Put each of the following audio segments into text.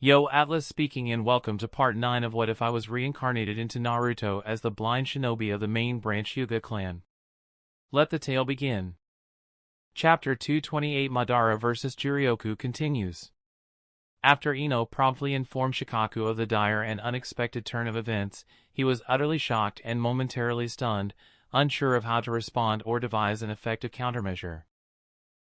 Yo, Atlas speaking and welcome to part 9 of What If I Was Reincarnated into Naruto as the blind shinobi of the main branch Hyuga clan. Let the tale begin. Chapter 228 Madara vs Juryoku continues. After Ino promptly informed Shikaku of the dire and unexpected turn of events, he was utterly shocked and momentarily stunned, unsure of how to respond or devise an effective countermeasure.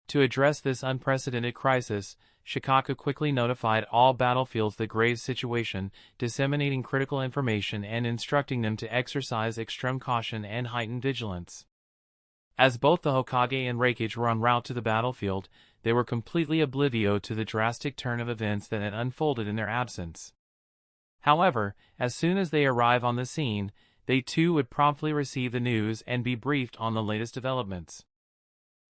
To address this unprecedented crisis, Shikaku quickly notified all battlefields the grave situation, disseminating critical information and instructing them to exercise extreme caution and heightened vigilance. As both the Hokage and Raikage were en route to the battlefield, they were completely oblivious to the drastic turn of events that had unfolded in their absence. However, as soon as they arrive on the scene, they too would promptly receive the news and be briefed on the latest developments.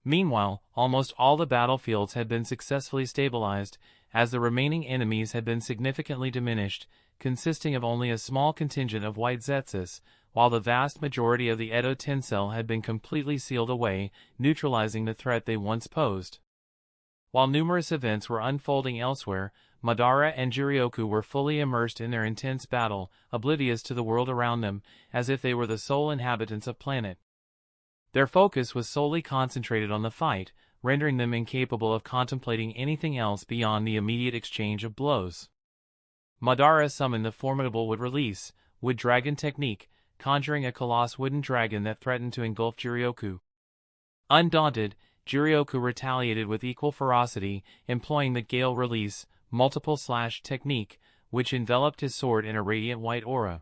Meanwhile, almost all the battlefields had been successfully stabilized, as the remaining enemies had been significantly diminished, consisting of only a small contingent of white Zetsus, while the vast majority of the Edo Tensei had been completely sealed away, neutralizing the threat they once posed. While numerous events were unfolding elsewhere, Madara and Juryoku were fully immersed in their intense battle, oblivious to the world around them, as if they were the sole inhabitants of planet. Their focus was solely concentrated on the fight, rendering them incapable of contemplating anything else beyond the immediate exchange of blows. Madara summoned the formidable Wood Release, Wood Dragon technique, conjuring a colossal wooden dragon that threatened to engulf Juryoku. Undaunted, Juryoku retaliated with equal ferocity, employing the Gale Release, multiple slash technique, which enveloped his sword in a radiant white aura.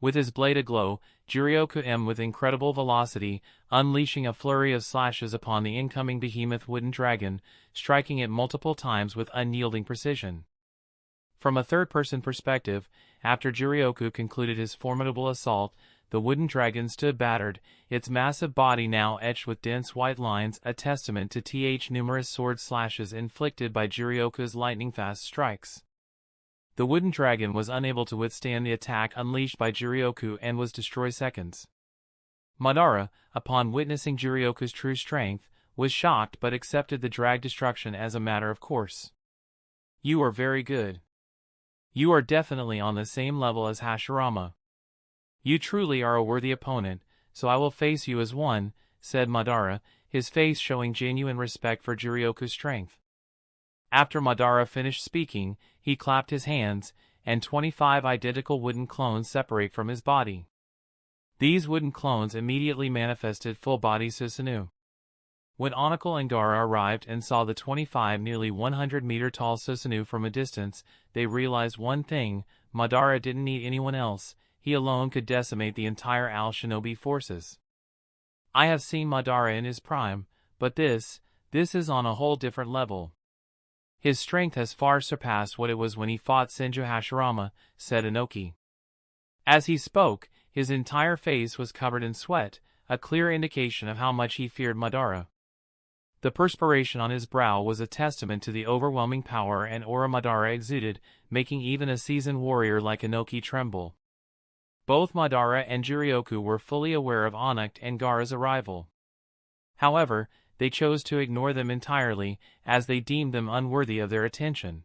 With his blade aglow, Juryoku aimed with incredible velocity, unleashing a flurry of slashes upon the incoming behemoth wooden dragon, striking it multiple times with unyielding precision. From a third-person perspective, after Juryoku concluded his formidable assault, the wooden dragon stood battered, its massive body now etched with dense white lines, a testament to numerous sword slashes inflicted by Juryoku's lightning-fast strikes. The wooden dragon was unable to withstand the attack unleashed by Juryoku and was destroyed seconds. Madara, upon witnessing Juryoku's true strength, was shocked but accepted the drag destruction as a matter of course. "You are very good. You are definitely on the same level as Hashirama. You truly are a worthy opponent, so I will face you as one," said Madara, his face showing genuine respect for Juryoku's strength. After Madara finished speaking, he clapped his hands, and 25 identical wooden clones separate from his body. These wooden clones immediately manifested full-body Susanoo. When Onako and Gaara arrived and saw the 25 nearly 100-meter-tall Susanoo from a distance, they realized one thing: Madara didn't need anyone else, he alone could decimate the entire Al Shinobi forces. I have seen Madara in his prime, but this is on a whole different level. His strength has far surpassed what it was when he fought Senju Hashirama, said Inoki. As he spoke, his entire face was covered in sweat, a clear indication of how much he feared Madara. The perspiration on his brow was a testament to the overwhelming power and aura Madara exuded, making even a seasoned warrior like Inoki tremble. Both Madara and Juryoku were fully aware of Anacht and Gaara's arrival. However, they chose to ignore them entirely, as they deemed them unworthy of their attention.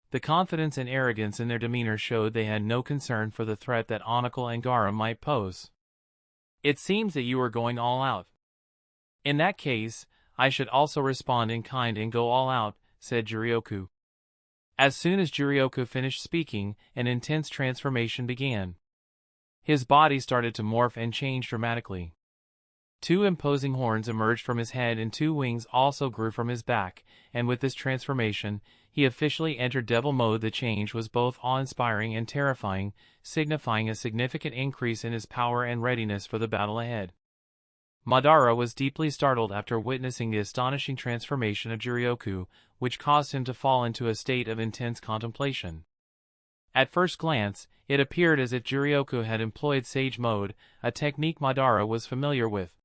The confidence and arrogance in their demeanor showed they had no concern for the threat that Onako and Gaara might pose. "It seems that you are going all out. In that case, I should also respond in kind and go all out," said Juryoku. As soon as Juryoku finished speaking, an intense transformation began. His body started to morph and change dramatically. 2 imposing horns emerged from his head and 2 wings also grew from his back, and with this transformation, he officially entered devil mode. The change was both awe-inspiring and terrifying, signifying a significant increase in his power and readiness for the battle ahead. Madara was deeply startled after witnessing the astonishing transformation of Juryoku, which caused him to fall into a state of intense contemplation. At first glance, it appeared as if Juryoku had employed Sage Mode, a technique Madara was familiar with.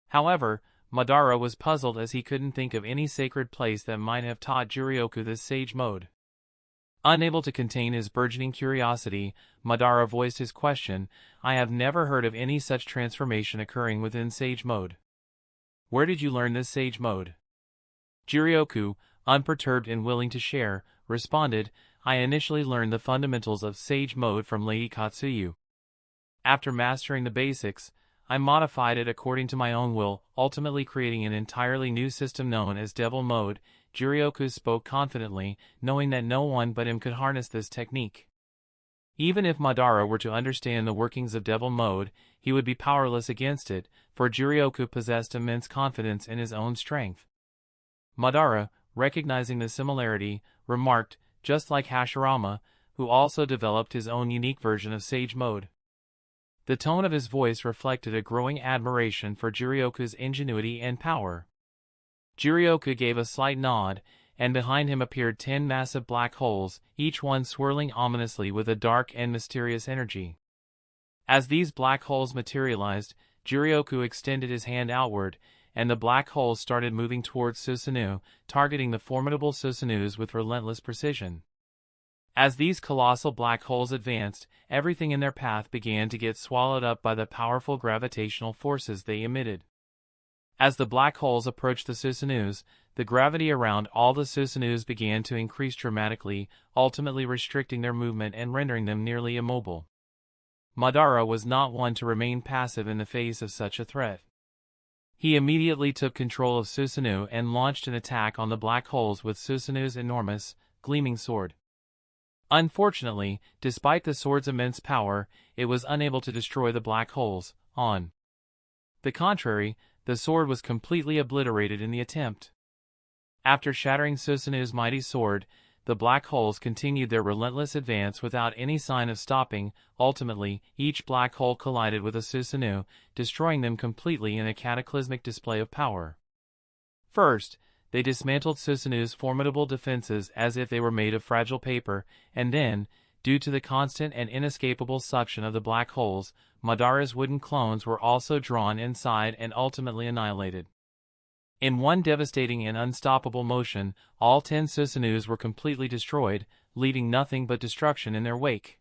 However, Madara was puzzled as he couldn't think of any sacred place that might have taught Juryoku this Sage Mode. Unable to contain his burgeoning curiosity, Madara voiced his question: "I have never heard of any such transformation occurring within Sage Mode. Where did you learn this Sage Mode?" Juryoku, unperturbed and willing to share, responded, I initially learned the fundamentals of Sage Mode from Lady Katsuyu. After mastering the basics, I modified it according to my own will, ultimately creating an entirely new system known as Devil Mode. Juryoku spoke confidently, knowing that no one but him could harness this technique. Even if Madara were to understand the workings of Devil Mode, he would be powerless against it, for Juryoku possessed immense confidence in his own strength. Madara, recognizing the similarity, remarked, just like Hashirama, who also developed his own unique version of Sage Mode. The tone of his voice reflected a growing admiration for Juryoku's ingenuity and power. Juryoku gave a slight nod, and behind him appeared 10 massive black holes, each one swirling ominously with a dark and mysterious energy. As these black holes materialized, Juryoku extended his hand outward, and the black holes started moving towards Susanoo, targeting the formidable Susanuos with relentless precision. As these colossal black holes advanced, everything in their path began to get swallowed up by the powerful gravitational forces they emitted. As the black holes approached the Susanuos, the gravity around all the Susanuos began to increase dramatically, ultimately restricting their movement and rendering them nearly immobile. Madara was not one to remain passive in the face of such a threat. He immediately took control of Susanoo and launched an attack on the black holes with Susanoo's enormous, gleaming sword. Unfortunately, despite the sword's immense power, it was unable to destroy the black holes. On the contrary, the sword was completely obliterated in the attempt. After shattering Susanoo's mighty sword, the black holes continued their relentless advance without any sign of stopping. Ultimately, each black hole collided with a Susanoo, destroying them completely in a cataclysmic display of power. First, they dismantled Susanoo's formidable defenses as if they were made of fragile paper, and then, due to the constant and inescapable suction of the black holes, Madara's wooden clones were also drawn inside and ultimately annihilated. In one devastating and unstoppable motion, all 10 Susanuos were completely destroyed, leaving nothing but destruction in their wake.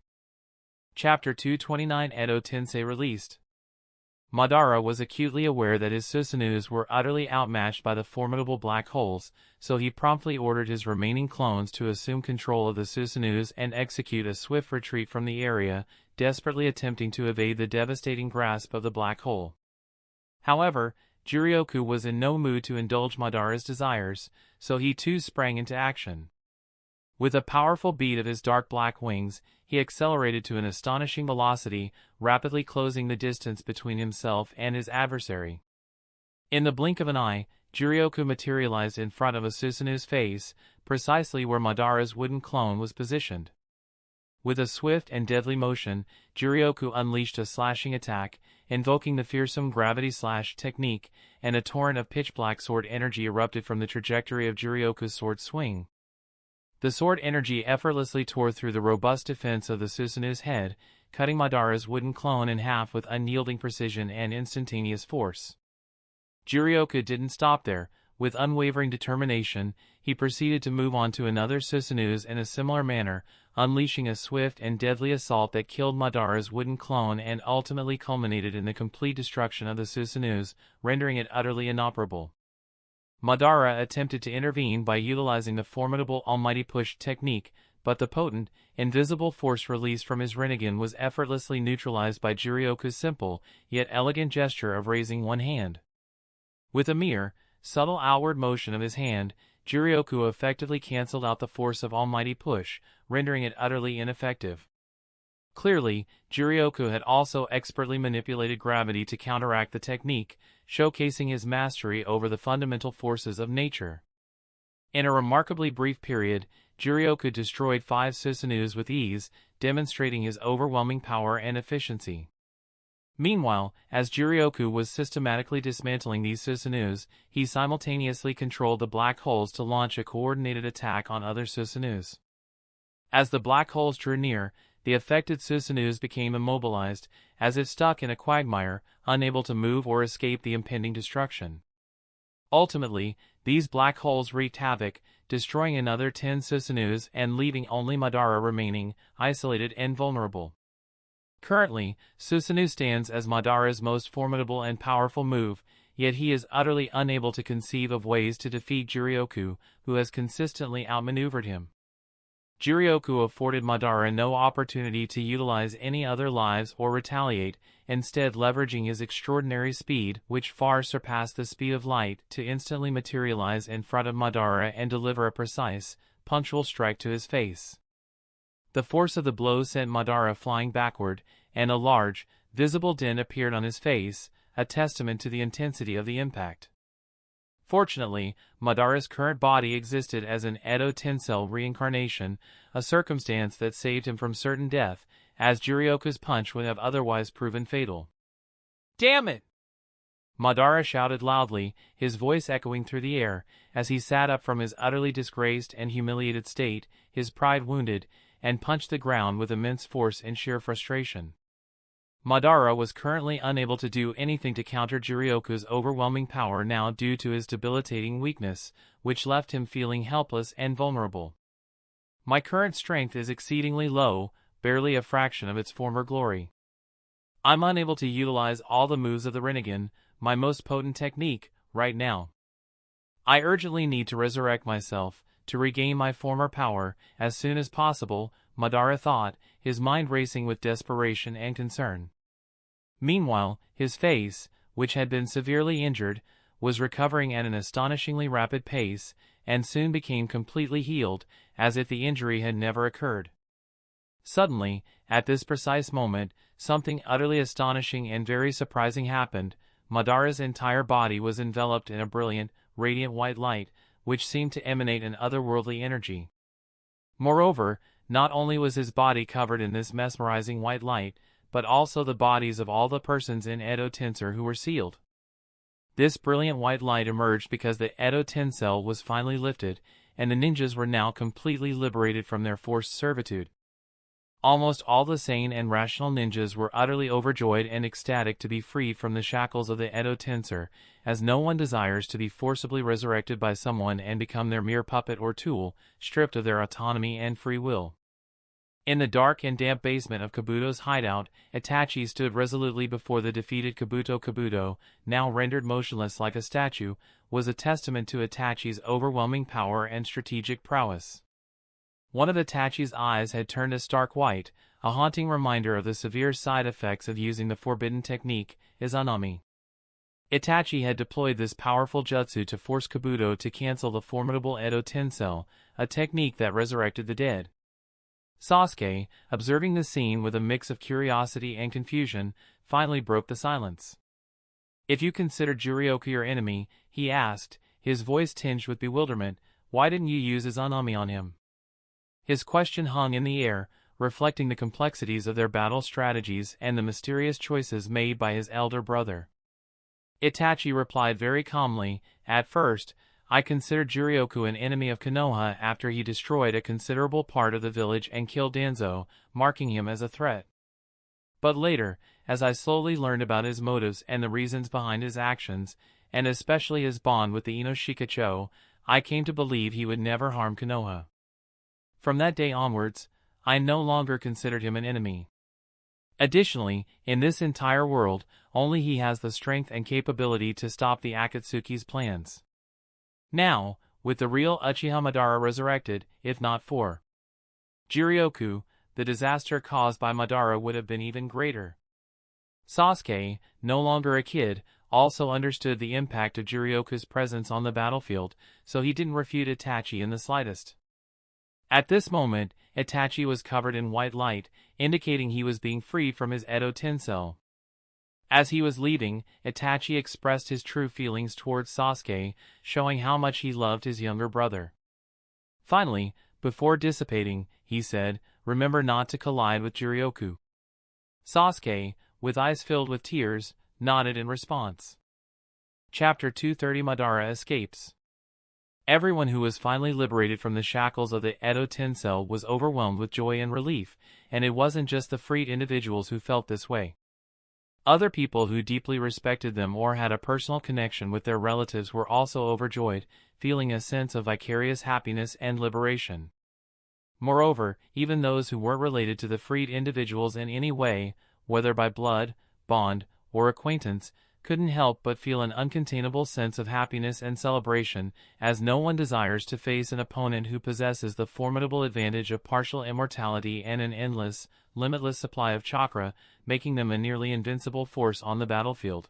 Chapter 229 Edo Tensei released. Madara was acutely aware that his Susanuos were utterly outmatched by the formidable black holes, so he promptly ordered his remaining clones to assume control of the Susanuos and execute a swift retreat from the area, desperately attempting to evade the devastating grasp of the black hole. However, Juryoku was in no mood to indulge Madara's desires, so he too sprang into action. With a powerful beat of his dark black wings, he accelerated to an astonishing velocity, rapidly closing the distance between himself and his adversary. In the blink of an eye, Juryoku materialized in front of a Susanoo's face, precisely where Madara's wooden clone was positioned. With a swift and deadly motion, Juryoku unleashed a slashing attack, invoking the fearsome gravity slash technique, and a torrent of pitch-black sword energy erupted from the trajectory of Juryoku's sword swing. The sword energy effortlessly tore through the robust defense of the Susanoo's head, cutting Madara's wooden clone in half with unyielding precision and instantaneous force. Juryoku didn't stop there. With unwavering determination, he proceeded to move on to another Susanoo's in a similar manner, unleashing a swift and deadly assault that killed Madara's wooden clone and ultimately culminated in the complete destruction of the Susanoo's, rendering it utterly inoperable. Madara attempted to intervene by utilizing the formidable Almighty Push technique, but the potent, invisible force released from his Rinnegan was effortlessly neutralized by Juryoku's simple, yet elegant gesture of raising one hand. With a mere, subtle outward motion of his hand, Juryoku effectively cancelled out the force of Almighty Push, rendering it utterly ineffective. Clearly, Juryoku had also expertly manipulated gravity to counteract the technique, showcasing his mastery over the fundamental forces of nature. In a remarkably brief period, Juryoku destroyed 5 Susanuos with ease, demonstrating his overwhelming power and efficiency. Meanwhile, as Juryoku was systematically dismantling these Susanuos, he simultaneously controlled the black holes to launch a coordinated attack on other Susanuos. As the black holes drew near, the affected Susanuos became immobilized, as if stuck in a quagmire, unable to move or escape the impending destruction. Ultimately, these black holes wreaked havoc, destroying another 10 Susanuos and leaving only Madara remaining, isolated and vulnerable. Currently, Susanoo stands as Madara's most formidable and powerful move, yet he is utterly unable to conceive of ways to defeat Juryoku, who has consistently outmaneuvered him. Juryoku afforded Madara no opportunity to utilize any other lives or retaliate, instead leveraging his extraordinary speed, which far surpassed the speed of light, to instantly materialize in front of Madara and deliver a precise, punctual strike to his face. The force of the blow sent Madara flying backward, and a large, visible dent appeared on his face, a testament to the intensity of the impact. Fortunately, Madara's current body existed as an Edo Tensei reincarnation, a circumstance that saved him from certain death, as Juryoku's punch would have otherwise proven fatal. "Damn it!" Madara shouted loudly, his voice echoing through the air, as he sat up from his utterly disgraced and humiliated state, his pride wounded, and punched the ground with immense force in sheer frustration. Madara was currently unable to do anything to counter Juryoku's overwhelming power now due to his debilitating weakness, which left him feeling helpless and vulnerable. "My current strength is exceedingly low, barely a fraction of its former glory. I'm unable to utilize all the moves of the Rinnegan, my most potent technique, right now. I urgently need to resurrect myself, to regain my former power, as soon as possible," Madara thought, his mind racing with desperation and concern. Meanwhile, his face, which had been severely injured, was recovering at an astonishingly rapid pace, and soon became completely healed, as if the injury had never occurred. Suddenly, at this precise moment, something utterly astonishing and very surprising happened. Madara's entire body was enveloped in a brilliant, radiant white light, which seemed to emanate an otherworldly energy. Moreover, not only was his body covered in this mesmerizing white light, but also the bodies of all the persons in Edo Tensei who were sealed. This brilliant white light emerged because the Edo Tensei was finally lifted, and the ninjas were now completely liberated from their forced servitude. Almost all the sane and rational ninjas were utterly overjoyed and ecstatic to be freed from the shackles of the Edo Tensei, as no one desires to be forcibly resurrected by someone and become their mere puppet or tool, stripped of their autonomy and free will. In the dark and damp basement of Kabuto's hideout, Itachi stood resolutely before the defeated Kabuto. Kabuto, now rendered motionless like a statue, was a testament to Itachi's overwhelming power and strategic prowess. One of Itachi's eyes had turned a stark white, a haunting reminder of the severe side effects of using the forbidden technique, Izanami. Itachi had deployed this powerful jutsu to force Kabuto to cancel the formidable Edo Tensei, a technique that resurrected the dead. Sasuke, observing the scene with a mix of curiosity and confusion, finally broke the silence. "If you consider Juryoku your enemy," he asked, his voice tinged with bewilderment, "why didn't you use Izanami on him?" His question hung in the air, reflecting the complexities of their battle strategies and the mysterious choices made by his elder brother. Itachi replied very calmly, "At first, I considered Juryoku an enemy of Konoha after he destroyed a considerable part of the village and killed Danzo, marking him as a threat. But later, as I slowly learned about his motives and the reasons behind his actions, and especially his bond with the Inoshikacho, I came to believe he would never harm Konoha. From that day onwards, I no longer considered him an enemy. Additionally, in this entire world, only he has the strength and capability to stop the Akatsuki's plans. Now, with the real Uchiha Madara resurrected, if not for Juryoku, the disaster caused by Madara would have been even greater." Sasuke, no longer a kid, also understood the impact of Juryoku's presence on the battlefield, so he didn't refute Itachi in the slightest. At this moment, Itachi was covered in white light, indicating he was being freed from his Edo Tensei. As he was leaving, Itachi expressed his true feelings towards Sasuke, showing how much he loved his younger brother. Finally, before dissipating, he said, "Remember not to collide with Juryoku." Sasuke, with eyes filled with tears, nodded in response. Chapter 230 Madara escapes. Everyone who was finally liberated from the shackles of the Edo Tensei was overwhelmed with joy and relief, and it wasn't just the freed individuals who felt this way. Other people who deeply respected them or had a personal connection with their relatives were also overjoyed, feeling a sense of vicarious happiness and liberation. Moreover, even those who weren't related to the freed individuals in any way, whether by blood, bond, or acquaintance, couldn't help but feel an uncontainable sense of happiness and celebration, as no one desires to face an opponent who possesses the formidable advantage of partial immortality and an endless, limitless supply of chakra, making them a nearly invincible force on the battlefield.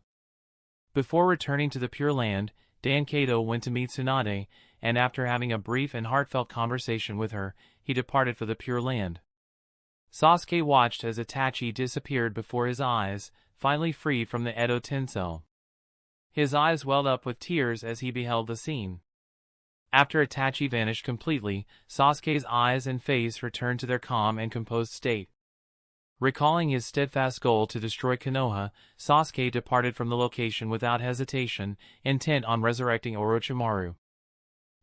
Before returning to the Pure Land, Dankado went to meet Tsunade, and after having a brief and heartfelt conversation with her, he departed for the Pure Land. Sasuke watched as Itachi disappeared before his eyes, finally freed from the Edo Tensei. His eyes welled up with tears as he beheld the scene. After Itachi vanished completely, Sasuke's eyes and face returned to their calm and composed state. Recalling his steadfast goal to destroy Konoha, Sasuke departed from the location without hesitation, intent on resurrecting Orochimaru.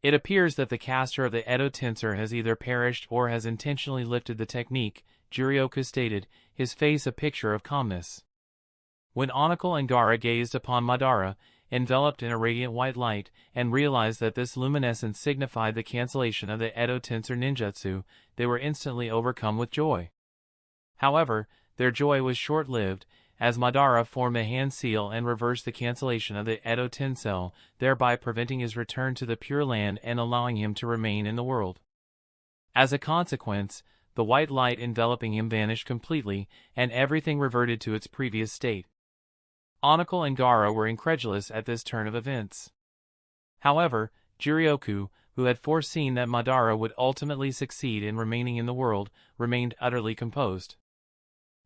It appears that the caster of the Edo Tensei has either perished or has intentionally lifted the technique, Juryoku stated, his face a picture of calmness. When Onako and Gaara gazed upon Madara, enveloped in a radiant white light, and realized that this luminescence signified the cancellation of the Edo Tensei ninjutsu, they were instantly overcome with joy. However, their joy was short-lived, as Madara formed a hand seal and reversed the cancellation of the Edo Tensei, thereby preventing his return to the Pure Land and allowing him to remain in the world. As a consequence, the white light enveloping him vanished completely, and everything reverted to its previous state. Onako and Gaara were incredulous at this turn of events. However, Juryoku, who had foreseen that Madara would ultimately succeed in remaining in the world, remained utterly composed.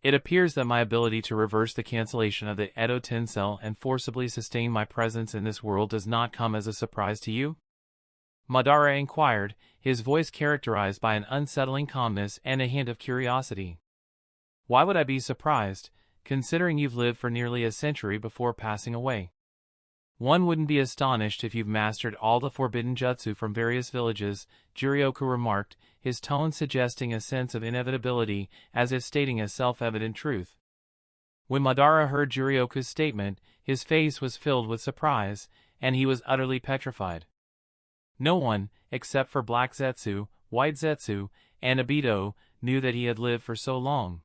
It appears that my ability to reverse the cancellation of the Edo Tensei and forcibly sustain my presence in this world does not come as a surprise to you? Madara inquired, his voice characterized by an unsettling calmness and a hint of curiosity. Why would I be surprised, considering you've lived for nearly a century before passing away? One wouldn't be astonished if you've mastered all the forbidden jutsu from various villages, Juryoku remarked, his tone suggesting a sense of inevitability, as if stating a self-evident truth. When Madara heard Juryoku's statement, his face was filled with surprise, and he was utterly petrified. No one, except for Black Zetsu, White Zetsu, and Obito, knew that he had lived for so long.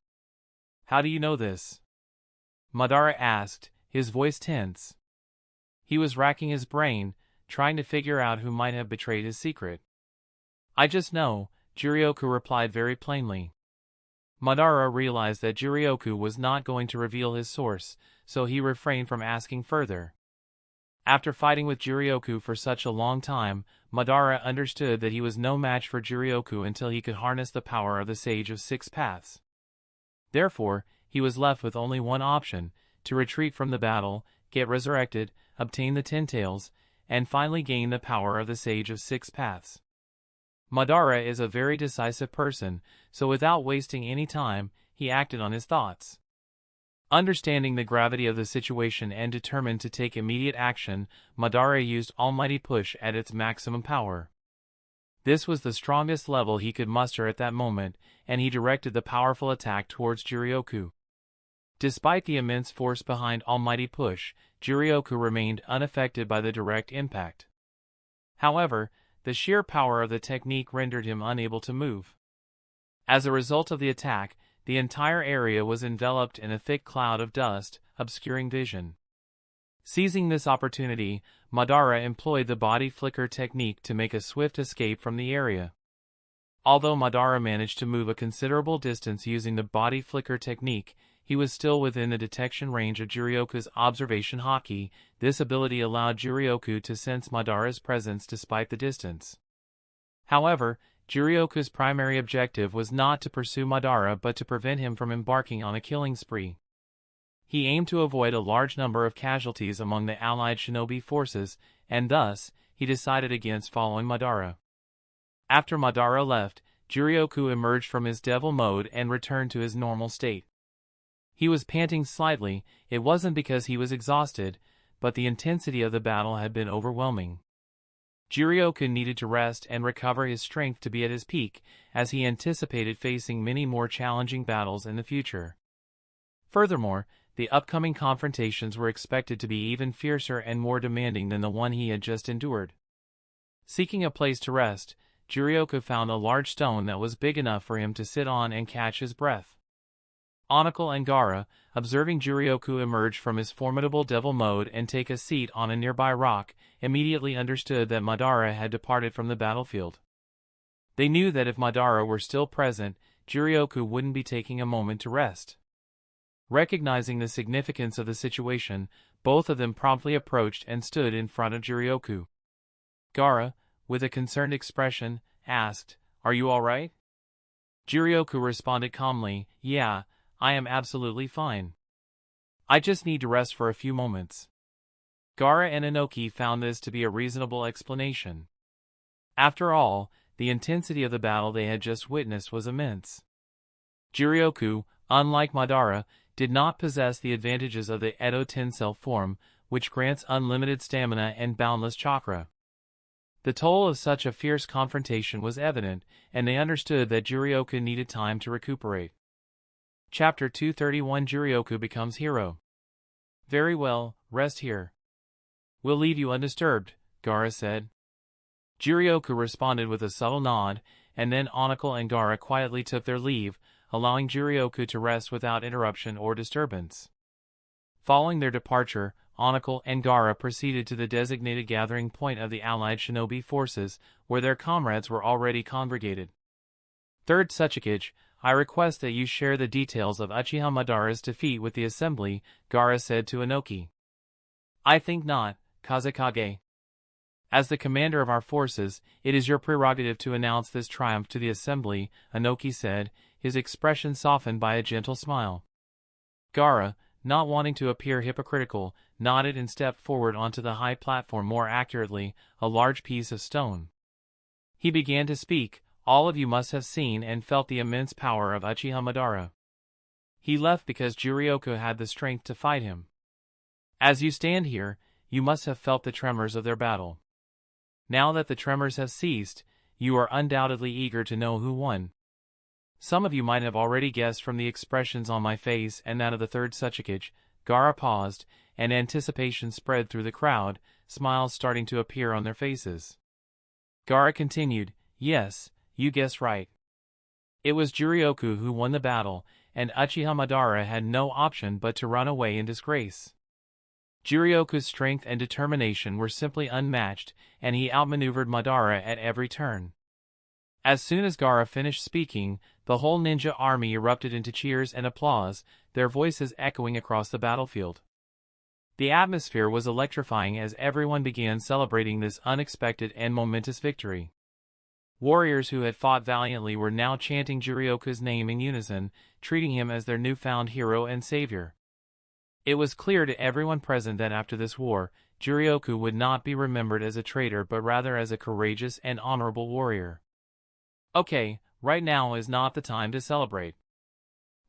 How do you know this? Madara asked, his voice tense. He was racking his brain, trying to figure out who might have betrayed his secret. I just know, Juryoku replied very plainly. Madara realized that Juryoku was not going to reveal his source, so he refrained from asking further. After fighting with Juryoku for such a long time, Madara understood that he was no match for Juryoku until he could harness the power of the Sage of Six Paths. Therefore, he was left with only one option, to retreat from the battle, get resurrected, obtain the Ten Tails, and finally gain the power of the Sage of Six Paths. Madara is a very decisive person, so without wasting any time, he acted on his thoughts. Understanding the gravity of the situation and determined to take immediate action, Madara used Almighty Push at its maximum power. This was the strongest level he could muster at that moment, and he directed the powerful attack towards Juryoku. Despite the immense force behind Almighty Push, Juryoku remained unaffected by the direct impact. However, the sheer power of the technique rendered him unable to move. As a result of the attack, the entire area was enveloped in a thick cloud of dust, obscuring vision. Seizing this opportunity, Madara employed the body flicker technique to make a swift escape from the area. Although Madara managed to move a considerable distance using the body flicker technique, he was still within the detection range of Juryoku's observation haki. This ability allowed Juryoku to sense Madara's presence despite the distance. However, Juryoku's primary objective was not to pursue Madara but to prevent him from embarking on a killing spree. He aimed to avoid a large number of casualties among the allied shinobi forces, and thus, he decided against following Madara. After Madara left, Juryoku emerged from his devil mode and returned to his normal state. He was panting slightly. It wasn't because he was exhausted, but the intensity of the battle had been overwhelming. Juryoku needed to rest and recover his strength to be at his peak, as he anticipated facing many more challenging battles in the future. Furthermore, the upcoming confrontations were expected to be even fiercer and more demanding than the one he had just endured. Seeking a place to rest, Juryoku found a large stone that was big enough for him to sit on and catch his breath. Onokul and Gaara, observing Juryoku emerge from his formidable devil mode and take a seat on a nearby rock, immediately understood that Madara had departed from the battlefield. They knew that if Madara were still present, Juryoku wouldn't be taking a moment to rest. Recognizing the significance of the situation, both of them promptly approached and stood in front of Juryoku. Gaara, with a concerned expression, asked, "Are you all right?" Juryoku responded calmly, "Yeah, I am absolutely fine. I just need to rest for a few moments." Gaara and Inoki found this to be a reasonable explanation. After all, the intensity of the battle they had just witnessed was immense. Juryoku, unlike Madara, did not possess the advantages of the Edo Tensei form, which grants unlimited stamina and boundless chakra. The toll of such a fierce confrontation was evident, and they understood that Juryoku needed time to recuperate. Chapter 231 Juryoku becomes hero. "Very well, rest here. We'll leave you undisturbed," Gaara said. Juryoku responded with a subtle nod, and then Onokul and Gaara quietly took their leave, allowing Juryoku to rest without interruption or disturbance. Following their departure, Onokul and Gaara proceeded to the designated gathering point of the allied shinobi forces, where their comrades were already congregated. "Third Tsuchikage, I request that you share the details of Uchiha Madara's defeat with the assembly," Gaara said to Inoki. "I think not, Kazekage. As the commander of our forces, it is your prerogative to announce this triumph to the assembly," Inoki said, his expression softened by a gentle smile. Gaara, not wanting to appear hypocritical, nodded and stepped forward onto the high platform, more accurately, a large piece of stone. He began to speak. "All of you must have seen and felt the immense power of Uchiha Madara. He left because Juryoku had the strength to fight him. As you stand here, you must have felt the tremors of their battle. Now that the tremors have ceased, you are undoubtedly eager to know who won. Some of you might have already guessed from the expressions on my face and that of the third Tsuchikage." Gaara paused, and anticipation spread through the crowd, smiles starting to appear on their faces. Gaara continued, "Yes, you guessed right. It was Juryoku who won the battle, and Uchiha Madara had no option but to run away in disgrace. Juryoku's strength and determination were simply unmatched, and he outmaneuvered Madara at every turn." As soon as Gaara finished speaking, the whole ninja army erupted into cheers and applause, their voices echoing across the battlefield. The atmosphere was electrifying as everyone began celebrating this unexpected and momentous victory. Warriors who had fought valiantly were now chanting Juryoku's name in unison, treating him as their newfound hero and savior. It was clear to everyone present that after this war, Juryoku would not be remembered as a traitor but rather as a courageous and honorable warrior. "Okay, right now is not the time to celebrate.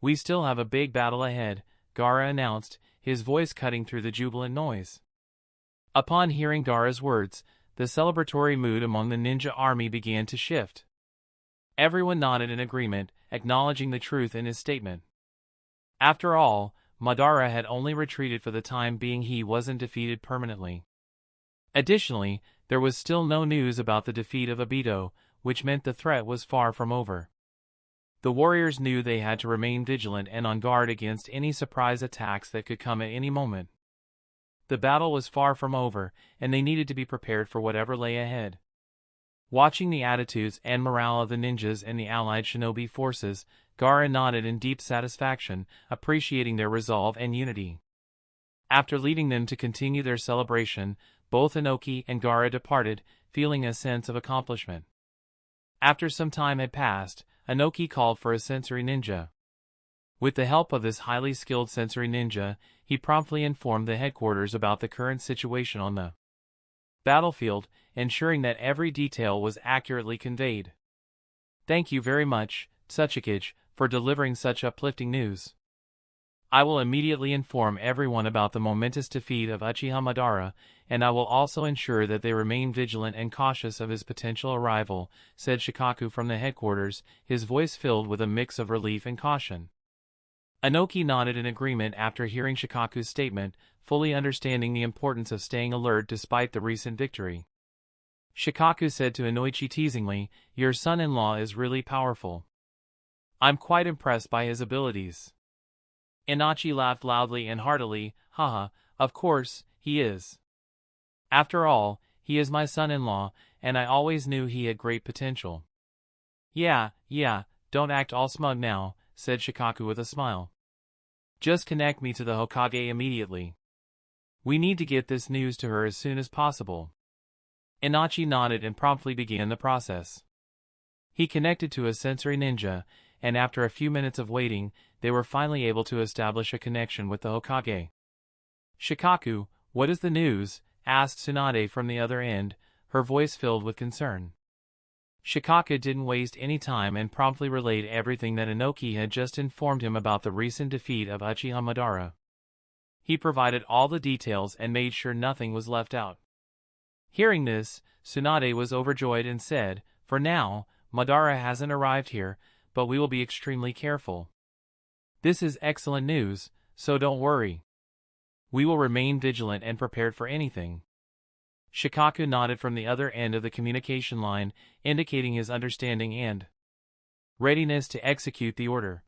We still have a big battle ahead," Gaara announced, his voice cutting through the jubilant noise. Upon hearing Gaara's words, the celebratory mood among the ninja army began to shift. Everyone nodded in agreement, acknowledging the truth in his statement. After all, Madara had only retreated for the time being. He wasn't defeated permanently. Additionally, there was still no news about the defeat of Obito, which meant the threat was far from over. The warriors knew they had to remain vigilant and on guard against any surprise attacks that could come at any moment. The battle was far from over, and they needed to be prepared for whatever lay ahead. Watching the attitudes and morale of the ninjas and the allied shinobi forces, Gaara nodded in deep satisfaction, appreciating their resolve and unity. After leaving them to continue their celebration, both Inoki and Gaara departed, feeling a sense of accomplishment. After some time had passed, Inoki called for a sensory ninja. With the help of this highly skilled sensory ninja, he promptly informed the headquarters about the current situation on the battlefield, ensuring that every detail was accurately conveyed. "Thank you very much, Tsuchikage, for delivering such uplifting news. I will immediately inform everyone about the momentous defeat of Uchiha Madara, and I will also ensure that they remain vigilant and cautious of his potential arrival," said Shikaku from the headquarters, his voice filled with a mix of relief and caution. Inoki nodded in agreement after hearing Shikaku's statement, fully understanding the importance of staying alert despite the recent victory. Shikaku said to Inoichi teasingly, "Your son-in-law is really powerful. I'm quite impressed by his abilities. Itachi laughed loudly and heartily. Haha, of course, he is. After all, he is my son-in-law, and I always knew he had great potential. Yeah, don't act all smug now, said Shikaku with a smile. Just connect me to the Hokage immediately. We need to get this news to her as soon as possible. Itachi nodded and promptly began the process. He connected to a sensory ninja, and after a few minutes of waiting, they were finally able to establish a connection with the Hokage. Shikaku, what is the news? Asked Tsunade from the other end, her voice filled with concern. Shikaku didn't waste any time and promptly relayed everything that Inoki had just informed him about the recent defeat of Uchiha Madara. He provided all the details and made sure nothing was left out. Hearing this, Tsunade was overjoyed and said, "For now, Madara hasn't arrived here, but we will be extremely careful. This is excellent news, so don't worry. We will remain vigilant and prepared for anything." Shikaku nodded from the other end of the communication line, indicating his understanding and readiness to execute the order.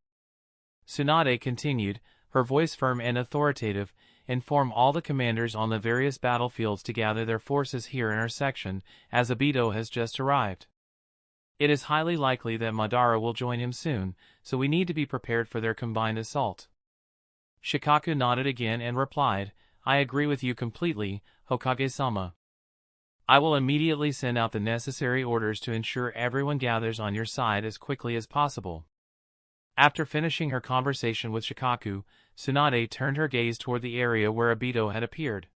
Tsunade continued, her voice firm and authoritative, "Inform all the commanders on the various battlefields to gather their forces here in our section, as Obito has just arrived. It is highly likely that Madara will join him soon, so we need to be prepared for their combined assault." Shikaku nodded again and replied, "I agree with you completely, Hokage-sama. I will immediately send out the necessary orders to ensure everyone gathers on your side as quickly as possible." After finishing her conversation with Shikaku, Tsunade turned her gaze toward the area where Obito had appeared.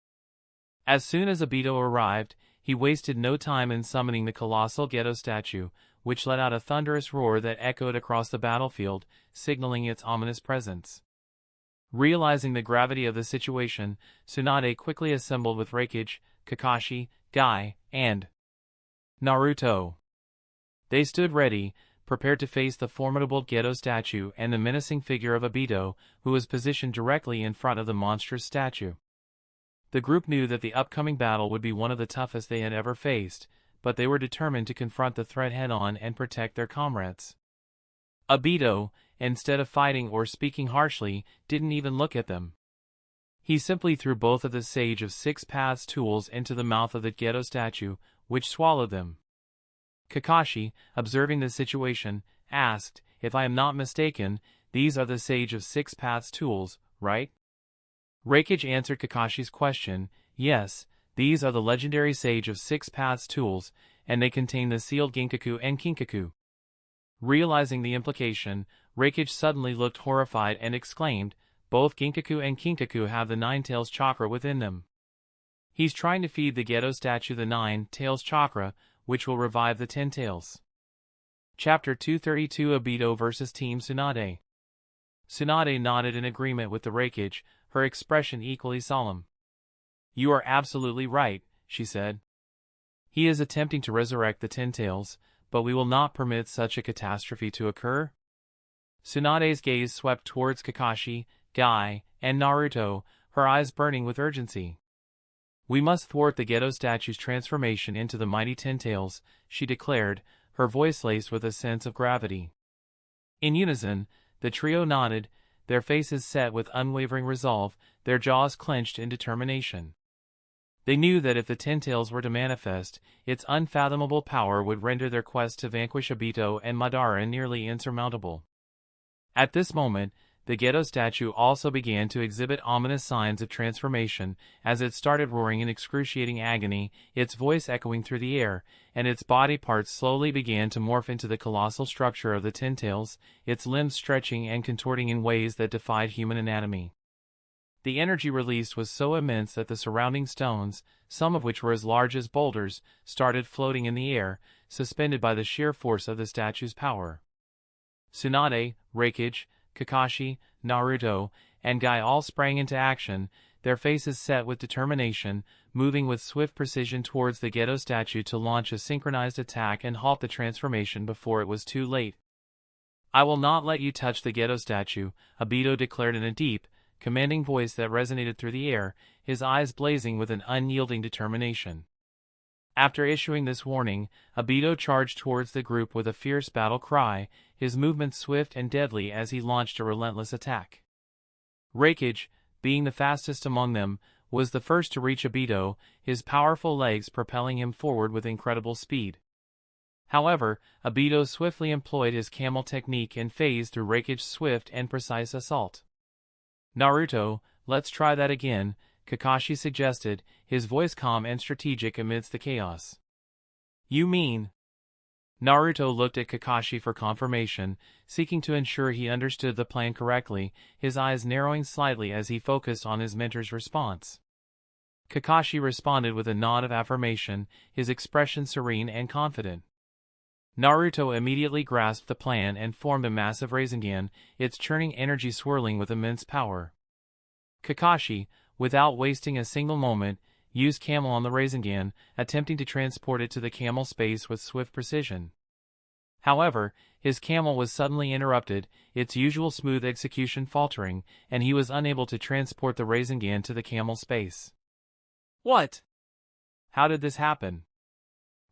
As soon as Obito arrived, he wasted no time in summoning the colossal Gedo statue, which let out a thunderous roar that echoed across the battlefield, signaling its ominous presence. Realizing the gravity of the situation, Tsunade quickly assembled with Reikage, Kakashi, Guy, and Naruto. They stood ready, prepared to face the formidable Gedo statue and the menacing figure of Obito, who was positioned directly in front of the monstrous statue. The group knew that the upcoming battle would be one of the toughest they had ever faced, but they were determined to confront the threat head-on and protect their comrades. Obito, instead of fighting or speaking harshly, didn't even look at them. He simply threw both of the Sage of Six Paths tools into the mouth of the Gedo statue, which swallowed them. Kakashi, observing the situation, asked, "If I am not mistaken, these are the Sage of Six Paths tools, right?" Reikage answered Kakashi's question, "Yes, these are the legendary Sage of Six Paths tools, and they contain the sealed Ginkaku and Kinkaku." Realizing the implication, Reikage suddenly looked horrified and exclaimed, "Both Ginkaku and Kinkaku have the Nine Tails chakra within them. He's trying to feed the Gedo statue the Nine Tails chakra, which will revive the Ten Tails." Chapter 232 Obito vs Team Tsunade. Tsunade nodded in agreement with the Reikage, her expression equally solemn. "You are absolutely right," she said. "He is attempting to resurrect the Ten Tails, but we will not permit such a catastrophe to occur." Tsunade's gaze swept towards Kakashi, Guy, and Naruto, her eyes burning with urgency. "We must thwart the Gedo statue's transformation into the mighty Ten Tails," she declared, her voice laced with a sense of gravity. In unison, the trio nodded, their faces set with unwavering resolve, their jaws clenched in determination. They knew that if the Ten Tails were to manifest, its unfathomable power would render their quest to vanquish Obito and Madara nearly insurmountable. At this moment, the Gedo statue also began to exhibit ominous signs of transformation, as it started roaring in excruciating agony, its voice echoing through the air, and its body parts slowly began to morph into the colossal structure of the Ten Tails, its limbs stretching and contorting in ways that defied human anatomy. The energy released was so immense that the surrounding stones, some of which were as large as boulders, started floating in the air, suspended by the sheer force of the statue's power. Tsunade, Reikage, Kakashi, Naruto, and Guy all sprang into action, their faces set with determination, moving with swift precision towards the Gedo statue to launch a synchronized attack and halt the transformation before it was too late. "I will not let you touch the Gedo statue," Obito declared in a deep, commanding voice that resonated through the air, his eyes blazing with an unyielding determination. After issuing this warning, Obito charged towards the group with a fierce battle cry, his movements swift and deadly as he launched a relentless attack. Reikage, being the fastest among them, was the first to reach Obito, his powerful legs propelling him forward with incredible speed. However, Obito swiftly employed his camel technique and phased through Reikage's swift and precise assault. "Naruto, let's try that again," Kakashi suggested, his voice calm and strategic amidst the chaos. "You mean?" Naruto looked at Kakashi for confirmation, seeking to ensure he understood the plan correctly, his eyes narrowing slightly as he focused on his mentor's response. Kakashi responded with a nod of affirmation, his expression serene and confident. Naruto immediately grasped the plan and formed a massive Rasengan, its churning energy swirling with immense power. Kakashi, without wasting a single moment, used Camel on the Rasengan, attempting to transport it to the camel space with swift precision. However, his camel was suddenly interrupted, its usual smooth execution faltering, and he was unable to transport the Rasengan to the camel space. "What? How did this happen?"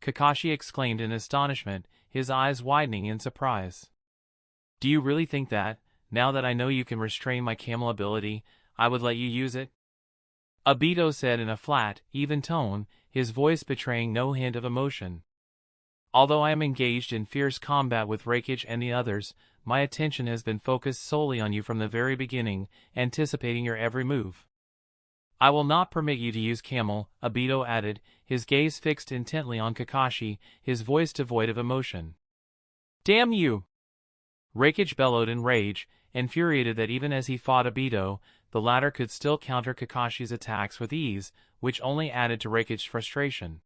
Kakashi exclaimed in astonishment, his eyes widening in surprise. "Do you really think that, now that I know you can restrain my camel ability, I would let you use it?" Obito said in a flat, even tone, his voice betraying no hint of emotion. "Although I am engaged in fierce combat with Reikage and the others, my attention has been focused solely on you from the very beginning, anticipating your every move. I will not permit you to use Camel," Obito added, his gaze fixed intently on Kakashi, his voice devoid of emotion. "Damn you!" Reikage bellowed in rage, infuriated that even as he fought Obito, the latter could still counter Kakashi's attacks with ease, which only added to Reikage's frustration.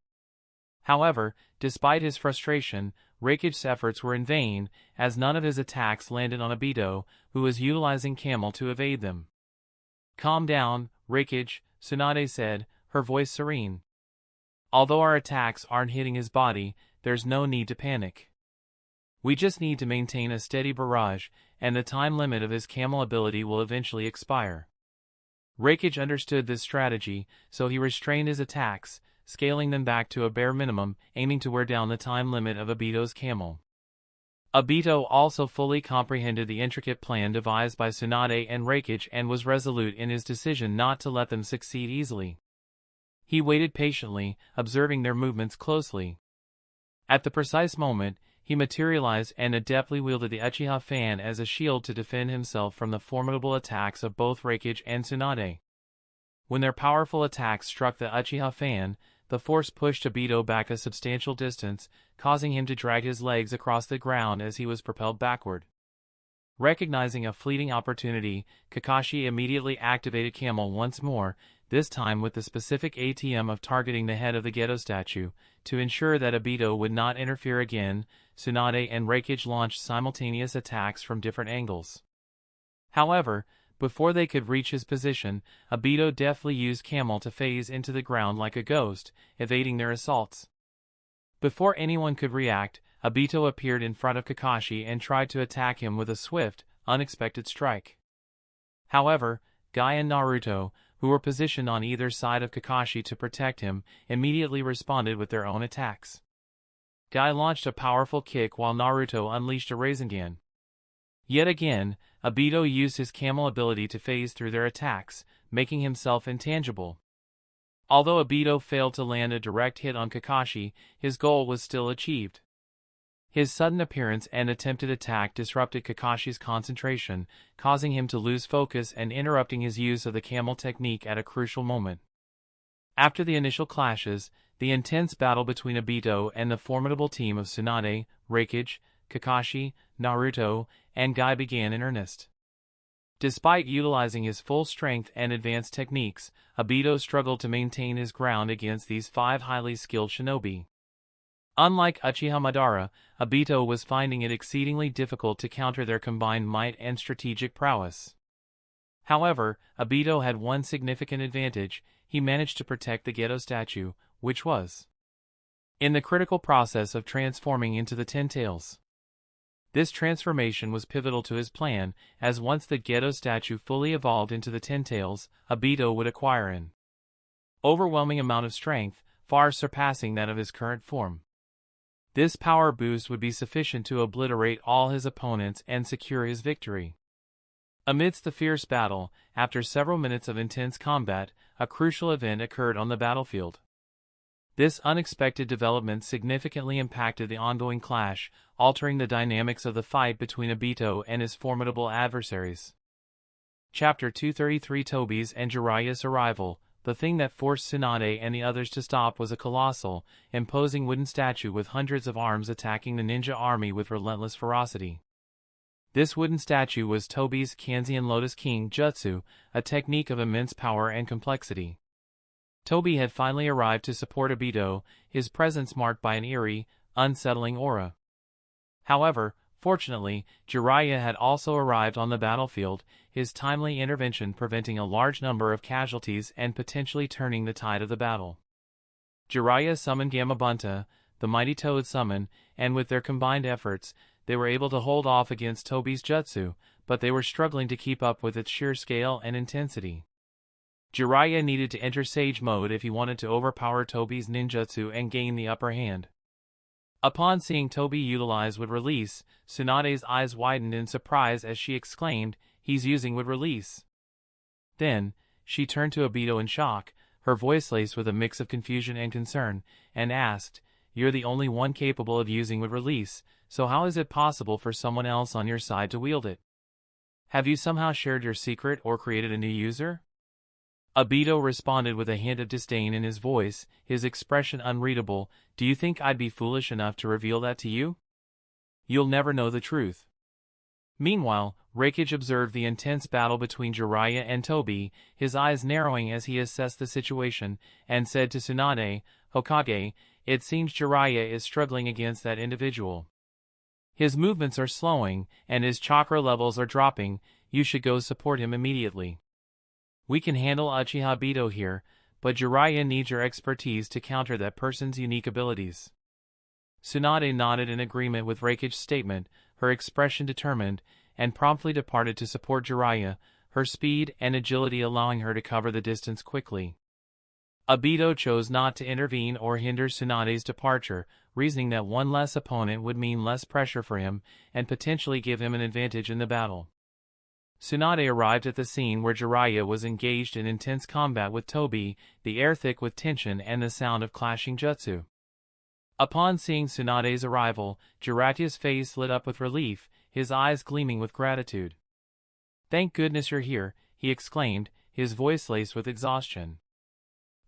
However, despite his frustration, Reikage's efforts were in vain, as none of his attacks landed on Obito, who was utilizing Camel to evade them. "Calm down, Reikage," Tsunade said, her voice serene. "Although our attacks aren't hitting his body, there's no need to panic. We just need to maintain a steady barrage, and the time limit of his camel ability will eventually expire." Reikage understood this strategy, so he restrained his attacks, scaling them back to a bare minimum, aiming to wear down the time limit of Obito's camel. Obito also fully comprehended the intricate plan devised by Tsunade and Reikage and was resolute in his decision not to let them succeed easily. He waited patiently, observing their movements closely. At the precise moment, he materialized and adeptly wielded the Uchiha fan as a shield to defend himself from the formidable attacks of both Reikage and Tsunade. When their powerful attacks struck the Uchiha fan, the force pushed Obito back a substantial distance, causing him to drag his legs across the ground as he was propelled backward. Recognizing a fleeting opportunity, Kakashi immediately activated Camel once more, this time with the specific aim of targeting the head of the Gedo statue. To ensure that Obito would not interfere again, Tsunade and Reikage launched simultaneous attacks from different angles. However, before they could reach his position, Obito deftly used Camel to phase into the ground like a ghost, evading their assaults. Before anyone could react, Obito appeared in front of Kakashi and tried to attack him with a swift, unexpected strike. However, Guy and Naruto, who were positioned on either side of Kakashi to protect him, immediately responded with their own attacks. Guy launched a powerful kick while Naruto unleashed a Rasengan. Yet again, Obito used his camel ability to phase through their attacks, making himself intangible. Although Obito failed to land a direct hit on Kakashi, his goal was still achieved. His sudden appearance and attempted attack disrupted Kakashi's concentration, causing him to lose focus and interrupting his use of the camel technique at a crucial moment. After the initial clashes, the intense battle between Obito and the formidable team of Tsunade, Reikage, Kakashi, Naruto, and Guy began in earnest. Despite utilizing his full strength and advanced techniques, Obito struggled to maintain his ground against these 5 highly skilled shinobi. Unlike Uchiha Madara, Obito was finding it exceedingly difficult to counter their combined might and strategic prowess. However, Obito had one significant advantage: he managed to protect the Gedo statue, which was in the critical process of transforming into the Ten Tails. This transformation was pivotal to his plan, as once the Gedo statue fully evolved into the Ten Tails, Obito would acquire an overwhelming amount of strength, far surpassing that of his current form. This power boost would be sufficient to obliterate all his opponents and secure his victory. Amidst the fierce battle, after several minutes of intense combat, a crucial event occurred on the battlefield. This unexpected development significantly impacted the ongoing clash, altering the dynamics of the fight between Obito and his formidable adversaries. Chapter 233 Tobi's and Jiraiya's arrival. The thing that forced Tsunade and the others to stop was a colossal, imposing wooden statue with hundreds of arms attacking the ninja army with relentless ferocity. This wooden statue was Tobi's Kanzeon Lotus King Jutsu, a technique of immense power and complexity. Tobi had finally arrived to support Obito, his presence marked by an eerie, unsettling aura. However, fortunately, Jiraiya had also arrived on the battlefield, his timely intervention preventing a large number of casualties and potentially turning the tide of the battle. Jiraiya summoned Gamabunta, the mighty Toad summon, and with their combined efforts, they were able to hold off against Tobi's jutsu, but they were struggling to keep up with its sheer scale and intensity. Jiraiya needed to enter Sage Mode if he wanted to overpower Tobi's ninjutsu and gain the upper hand. Upon seeing Tobi utilize Wood Release, Tsunade's eyes widened in surprise as she exclaimed, "He's using Wood Release." Then, she turned to Obito in shock, her voice laced with a mix of confusion and concern, and asked, "You're the only one capable of using Wood Release, so how is it possible for someone else on your side to wield it? Have you somehow shared your secret or created a new user?" Obito responded with a hint of disdain in his voice, his expression unreadable. "Do you think I'd be foolish enough to reveal that to you? You'll never know the truth." Meanwhile, Reincarnated observed the intense battle between Jiraiya and Tobi, his eyes narrowing as he assessed the situation, and said to Tsunade, "Hokage, it seems Jiraiya is struggling against that individual. His movements are slowing, and his chakra levels are dropping. You should go support him immediately. We can handle Uchiha Obito here, but Jiraiya needs your expertise to counter that person's unique abilities." Tsunade nodded in agreement with Reincarnated's statement, her expression determined, and promptly departed to support Jiraiya, her speed and agility allowing her to cover the distance quickly. Obito chose not to intervene or hinder Tsunade's departure, reasoning that one less opponent would mean less pressure for him and potentially give him an advantage in the battle. Tsunade arrived at the scene where Jiraiya was engaged in intense combat with Tobi, the air thick with tension and the sound of clashing jutsu. Upon seeing Tsunade's arrival, Jiraiya's face lit up with relief, his eyes gleaming with gratitude. "Thank goodness you're here," he exclaimed, his voice laced with exhaustion.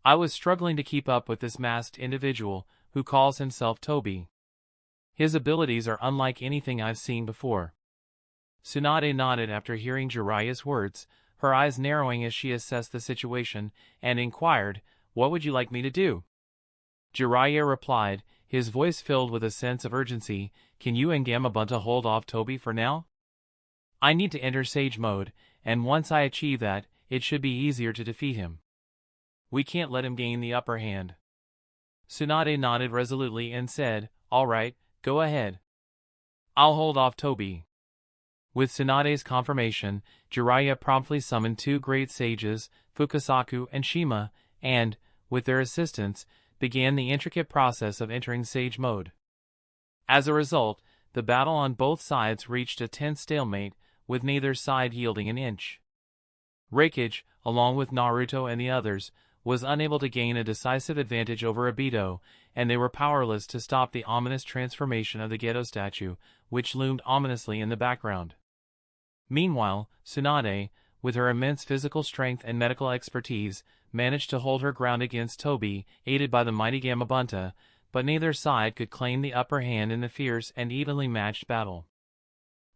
"I was struggling to keep up with this masked individual, who calls himself Tobi. His abilities are unlike anything I've seen before." Tsunade nodded after hearing Jiraiya's words, her eyes narrowing as she assessed the situation, and inquired, "What would you like me to do?" Jiraiya replied, his voice filled with a sense of urgency, "Can you and Gamabunta hold off Tobi for now? I need to enter Sage Mode, and once I achieve that, it should be easier to defeat him. We can't let him gain the upper hand." Tsunade nodded resolutely and said, "All right, go ahead. I'll hold off Tobi." With Tsunade's confirmation, Jiraiya promptly summoned two great sages, Fukasaku and Shima, and, with their assistance, began the intricate process of entering Sage Mode. As a result, the battle on both sides reached a tense stalemate, with neither side yielding an inch. Reincarnated, along with Naruto and the others, was unable to gain a decisive advantage over Obito, and they were powerless to stop the ominous transformation of the Gedo statue, which loomed ominously in the background. Meanwhile, Tsunade, with her immense physical strength and medical expertise, managed to hold her ground against Tobi, aided by the mighty Gamabunta, but neither side could claim the upper hand in the fierce and evenly matched battle.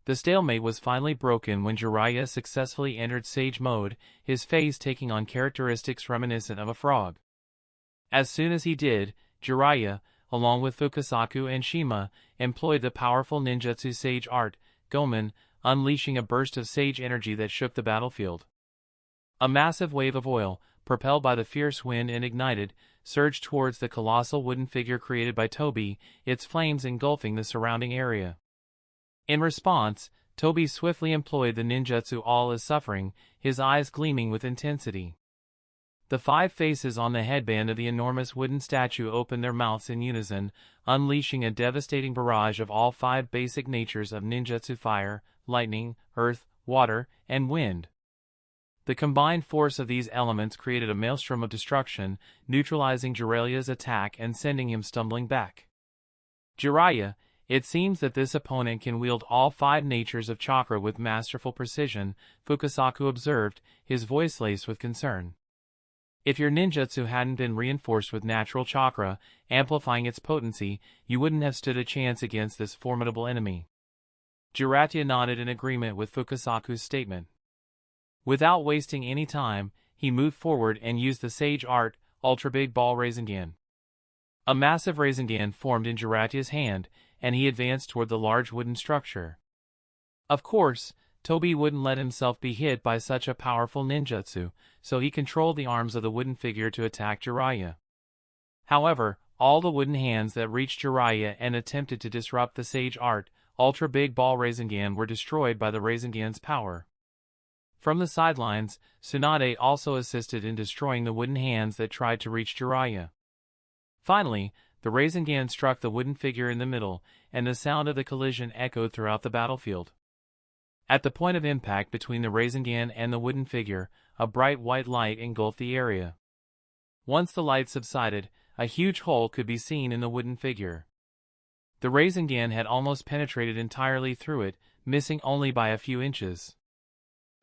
The stalemate was finally broken when Jiraiya successfully entered Sage Mode, his face taking on characteristics reminiscent of a frog. As soon as he did, Jiraiya, along with Fukasaku and Shima, employed the powerful ninjutsu Sage Art, Gomen, unleashing a burst of sage energy that shook the battlefield. A massive wave of oil, propelled by the fierce wind and ignited, surged towards the colossal wooden figure created by Tobi, its flames engulfing the surrounding area. In response, Tobi swiftly employed the ninjutsu All is Suffering, his eyes gleaming with intensity. The five faces on the headband of the enormous wooden statue opened their mouths in unison, unleashing a devastating barrage of all five basic natures of ninjutsu: fire, lightning, earth, water, and wind. The combined force of these elements created a maelstrom of destruction, neutralizing Jiraiya's attack and sending him stumbling back. Jiraiya, it seems that this opponent can wield all 5 natures of chakra with masterful precision, Fukasaku observed, his voice laced with concern. If your ninjutsu hadn't been reinforced with natural chakra, amplifying its potency, you wouldn't have stood a chance against this formidable enemy. Jiraiya nodded in agreement with Fukasaku's statement. Without wasting any time, he moved forward and used the Sage Art, Ultra Big Ball Rasengan. A massive Rasengan formed in Jiraiya's hand, and he advanced toward the large wooden structure. Of course, Toby wouldn't let himself be hit by such a powerful ninjutsu, so he controlled the arms of the wooden figure to attack Jiraiya. However, all the wooden hands that reached Jiraiya and attempted to disrupt the Sage Art, Ultra Big Ball Rasengan were destroyed by the Rasengan's power. From the sidelines, Tsunade also assisted in destroying the wooden hands that tried to reach Jiraiya. Finally, the Rasengan struck the wooden figure in the middle, and the sound of the collision echoed throughout the battlefield. At the point of impact between the Rasengan and the wooden figure, a bright white light engulfed the area. Once the light subsided, a huge hole could be seen in the wooden figure. The Rasengan had almost penetrated entirely through it, missing only by a few inches.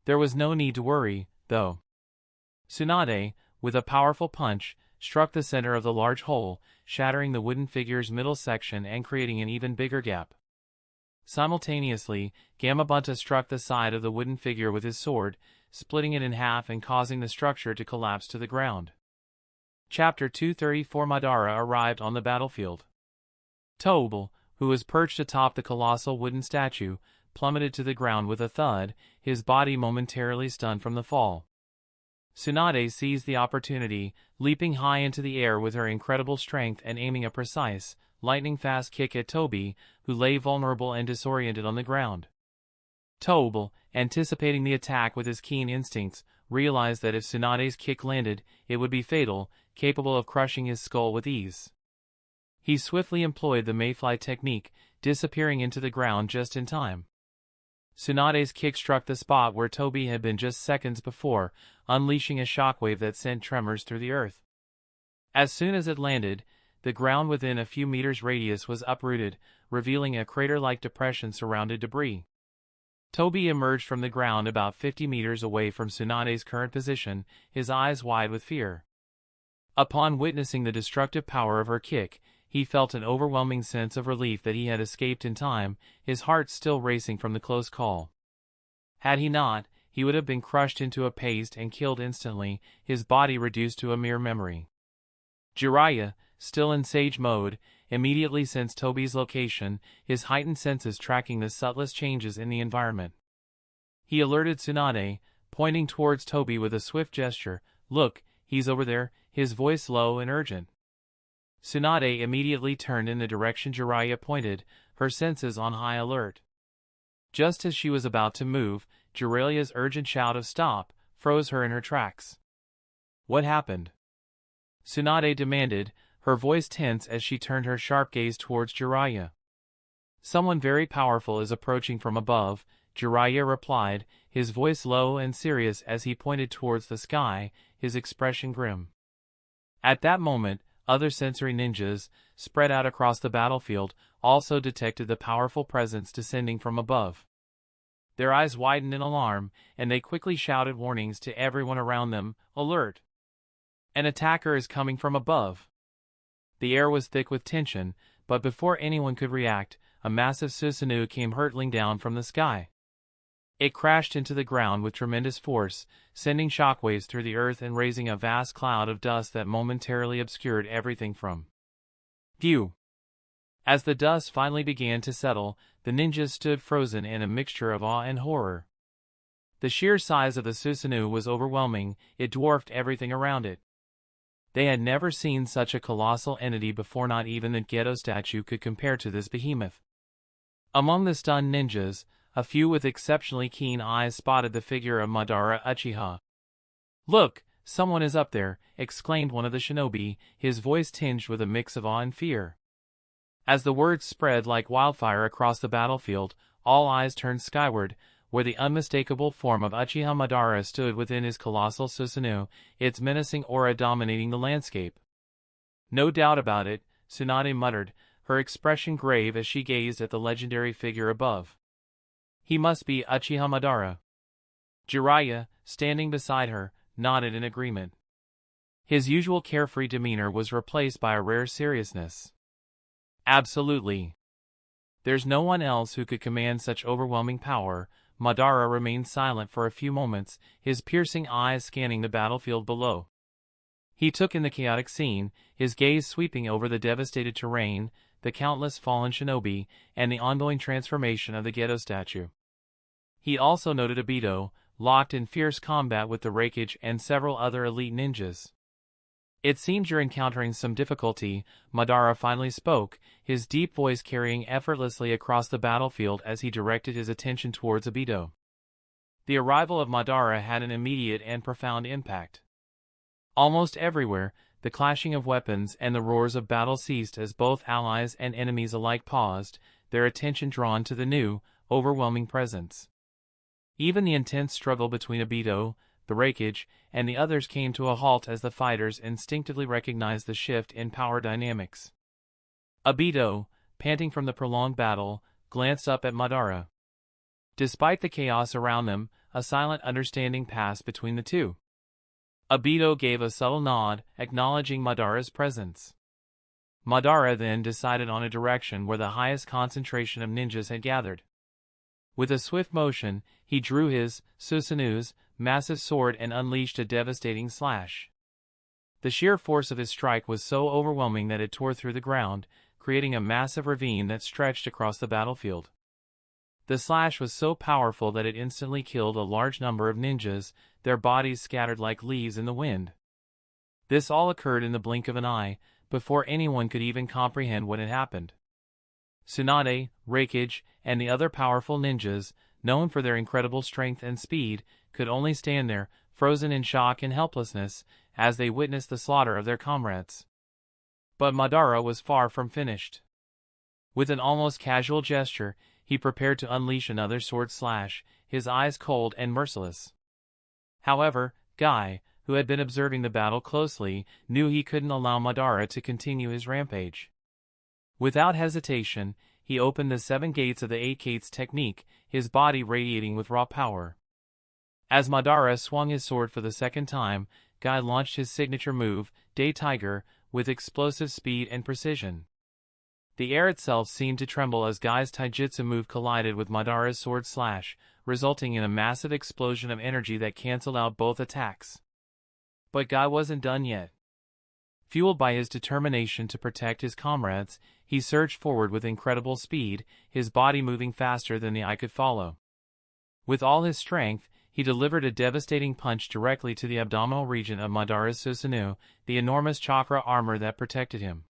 There was no need to worry, though. Tsunade, with a powerful punch, struck the center of the large hole, shattering the wooden figure's middle section and creating an even bigger gap. Simultaneously, Gamabunta struck the side of the wooden figure with his sword, splitting it in half and causing the structure to collapse to the ground. Chapter 234 Madara arrived on the battlefield. Toby, who was perched atop the colossal wooden statue, plummeted to the ground with a thud, his body momentarily stunned from the fall. Tsunade seized the opportunity, leaping high into the air with her incredible strength and aiming a precise, lightning-fast kick at Toby, who lay vulnerable and disoriented on the ground. Toby, anticipating the attack with his keen instincts, realized that if Tsunade's kick landed, it would be fatal, capable of crushing his skull with ease. He swiftly employed the mayfly technique, disappearing into the ground just in time. Tsunade's kick struck the spot where Toby had been just seconds before, unleashing a shockwave that sent tremors through the earth. As soon as it landed, the ground within a few meters' radius was uprooted, revealing a crater-like depression surrounded debris. Toby emerged from the ground about 50 meters away from Tsunade's current position, his eyes wide with fear. Upon witnessing the destructive power of her kick, he felt an overwhelming sense of relief that he had escaped in time, his heart still racing from the close call. Had he not, he would have been crushed into a paste and killed instantly, his body reduced to a mere memory. Jiraiya, still in sage mode, immediately sensed Toby's location, his heightened senses tracking the subtlest changes in the environment. He alerted Tsunade, pointing towards Toby with a swift gesture. "Look, he's over there," his voice low and urgent. Tsunade immediately turned in the direction Jiraiya pointed, her senses on high alert. Just as she was about to move, Jiraiya's urgent shout of "Stop!" froze her in her tracks. "What happened?" Tsunade demanded, her voice tense as she turned her sharp gaze towards Jiraiya. "Someone very powerful is approaching from above," Jiraiya replied, his voice low and serious as he pointed towards the sky, his expression grim. At that moment, other sensory ninjas, spread out across the battlefield, also detected the powerful presence descending from above. Their eyes widened in alarm, and they quickly shouted warnings to everyone around them. "Alert! An attacker is coming from above!" The air was thick with tension, but before anyone could react, a massive Susanoo came hurtling down from the sky. It crashed into the ground with tremendous force, sending shockwaves through the earth and raising a vast cloud of dust that momentarily obscured everything from view. As the dust finally began to settle, the ninjas stood frozen in a mixture of awe and horror. The sheer size of the Susanoo was overwhelming, it dwarfed everything around it. They had never seen such a colossal entity before, not even the Gedo statue could compare to this behemoth. Among the stunned ninjas, a few with exceptionally keen eyes spotted the figure of Madara Uchiha. "Look, someone is up there," exclaimed one of the shinobi, his voice tinged with a mix of awe and fear. As the words spread like wildfire across the battlefield, all eyes turned skyward, where the unmistakable form of Uchiha Madara stood within his colossal Susanoo, its menacing aura dominating the landscape. "No doubt about it," Tsunade muttered, her expression grave as she gazed at the legendary figure above. "He must be Uchiha Madara." Jiraiya, standing beside her, nodded in agreement. His usual carefree demeanor was replaced by a rare seriousness. "Absolutely. There's no one else who could command such overwhelming power." Madara remained silent for a few moments, his piercing eyes scanning the battlefield below. He took in the chaotic scene, his gaze sweeping over the devastated terrain, the countless fallen shinobi, and the ongoing transformation of the Gedo statue. He also noted Obito, locked in fierce combat with the Raikage and several other elite ninjas. "It seems you're encountering some difficulty," Madara finally spoke, his deep voice carrying effortlessly across the battlefield as he directed his attention towards Obito. The arrival of Madara had an immediate and profound impact. Almost everywhere, the clashing of weapons and the roars of battle ceased as both allies and enemies alike paused, their attention drawn to the new, overwhelming presence. Even the intense struggle between Obito, the Raikage, and the others came to a halt as the fighters instinctively recognized the shift in power dynamics. Obito, panting from the prolonged battle, glanced up at Madara. Despite the chaos around them, a silent understanding passed between the two. Obito gave a subtle nod, acknowledging Madara's presence. Madara then decided on a direction where the highest concentration of ninjas had gathered. With a swift motion, he drew his Susanoo's massive sword and unleashed a devastating slash. The sheer force of his strike was so overwhelming that it tore through the ground, creating a massive ravine that stretched across the battlefield. The slash was so powerful that it instantly killed a large number of ninjas, their bodies scattered like leaves in the wind. This all occurred in the blink of an eye, before anyone could even comprehend what had happened. Tsunade, Raikage, and the other powerful ninjas, known for their incredible strength and speed, could only stand there, frozen in shock and helplessness, as they witnessed the slaughter of their comrades. But Madara was far from finished. With an almost casual gesture, he prepared to unleash another sword slash, his eyes cold and merciless. However, Guy, who had been observing the battle closely, knew he couldn't allow Madara to continue his rampage. Without hesitation, he opened the 7 gates of the 8 gates technique, his body radiating with raw power. As Madara swung his sword for the second time, Guy launched his signature move, Day Tiger, with explosive speed and precision. The air itself seemed to tremble as Guy's taijutsu move collided with Madara's sword slash, resulting in a massive explosion of energy that canceled out both attacks. But Guy wasn't done yet. Fueled by his determination to protect his comrades, he surged forward with incredible speed, his body moving faster than the eye could follow. With all his strength, he delivered a devastating punch directly to the abdominal region of Madara's Susanoo, the enormous chakra armor that protected him.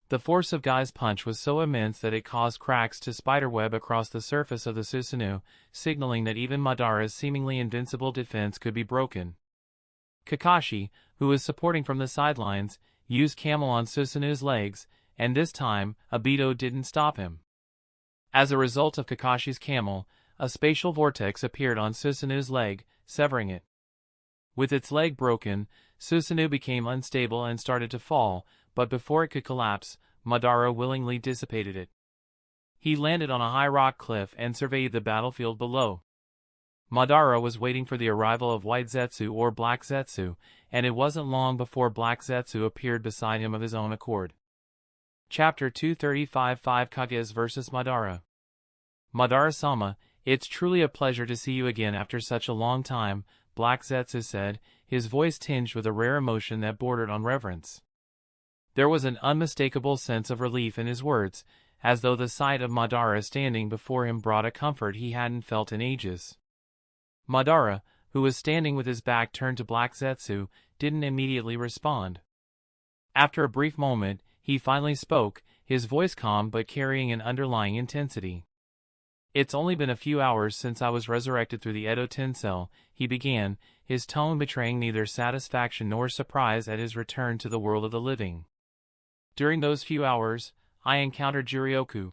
The force of Guy's punch was so immense that it caused cracks to spiderweb across the surface of the Susanoo, signaling that even Madara's seemingly invincible defense could be broken. Kakashi, who was supporting from the sidelines, used Camel on Susanoo's legs, and this time, Obito didn't stop him. As a result of Kakashi's Camel, a spatial vortex appeared on Susanoo's leg, severing it. With its leg broken, Susanoo became unstable and started to fall, but before it could collapse, Madara willingly dissipated it. He landed on a high rock cliff and surveyed the battlefield below. Madara was waiting for the arrival of White Zetsu or Black Zetsu, and it wasn't long before Black Zetsu appeared beside him of his own accord. Chapter 235 Five Kages vs. Madara. Madara-sama, it's truly a pleasure to see you again after such a long time, Black Zetsu said, his voice tinged with a rare emotion that bordered on reverence. There was an unmistakable sense of relief in his words, as though the sight of Madara standing before him brought a comfort he hadn't felt in ages. Madara, who was standing with his back turned to Black Zetsu, didn't immediately respond. After a brief moment, he finally spoke, his voice calm but carrying an underlying intensity. It's only been a few hours since I was resurrected through the Edo Tensei, he began, his tone betraying neither satisfaction nor surprise at his return to the world of the living. During those few hours, I encountered Juryoku.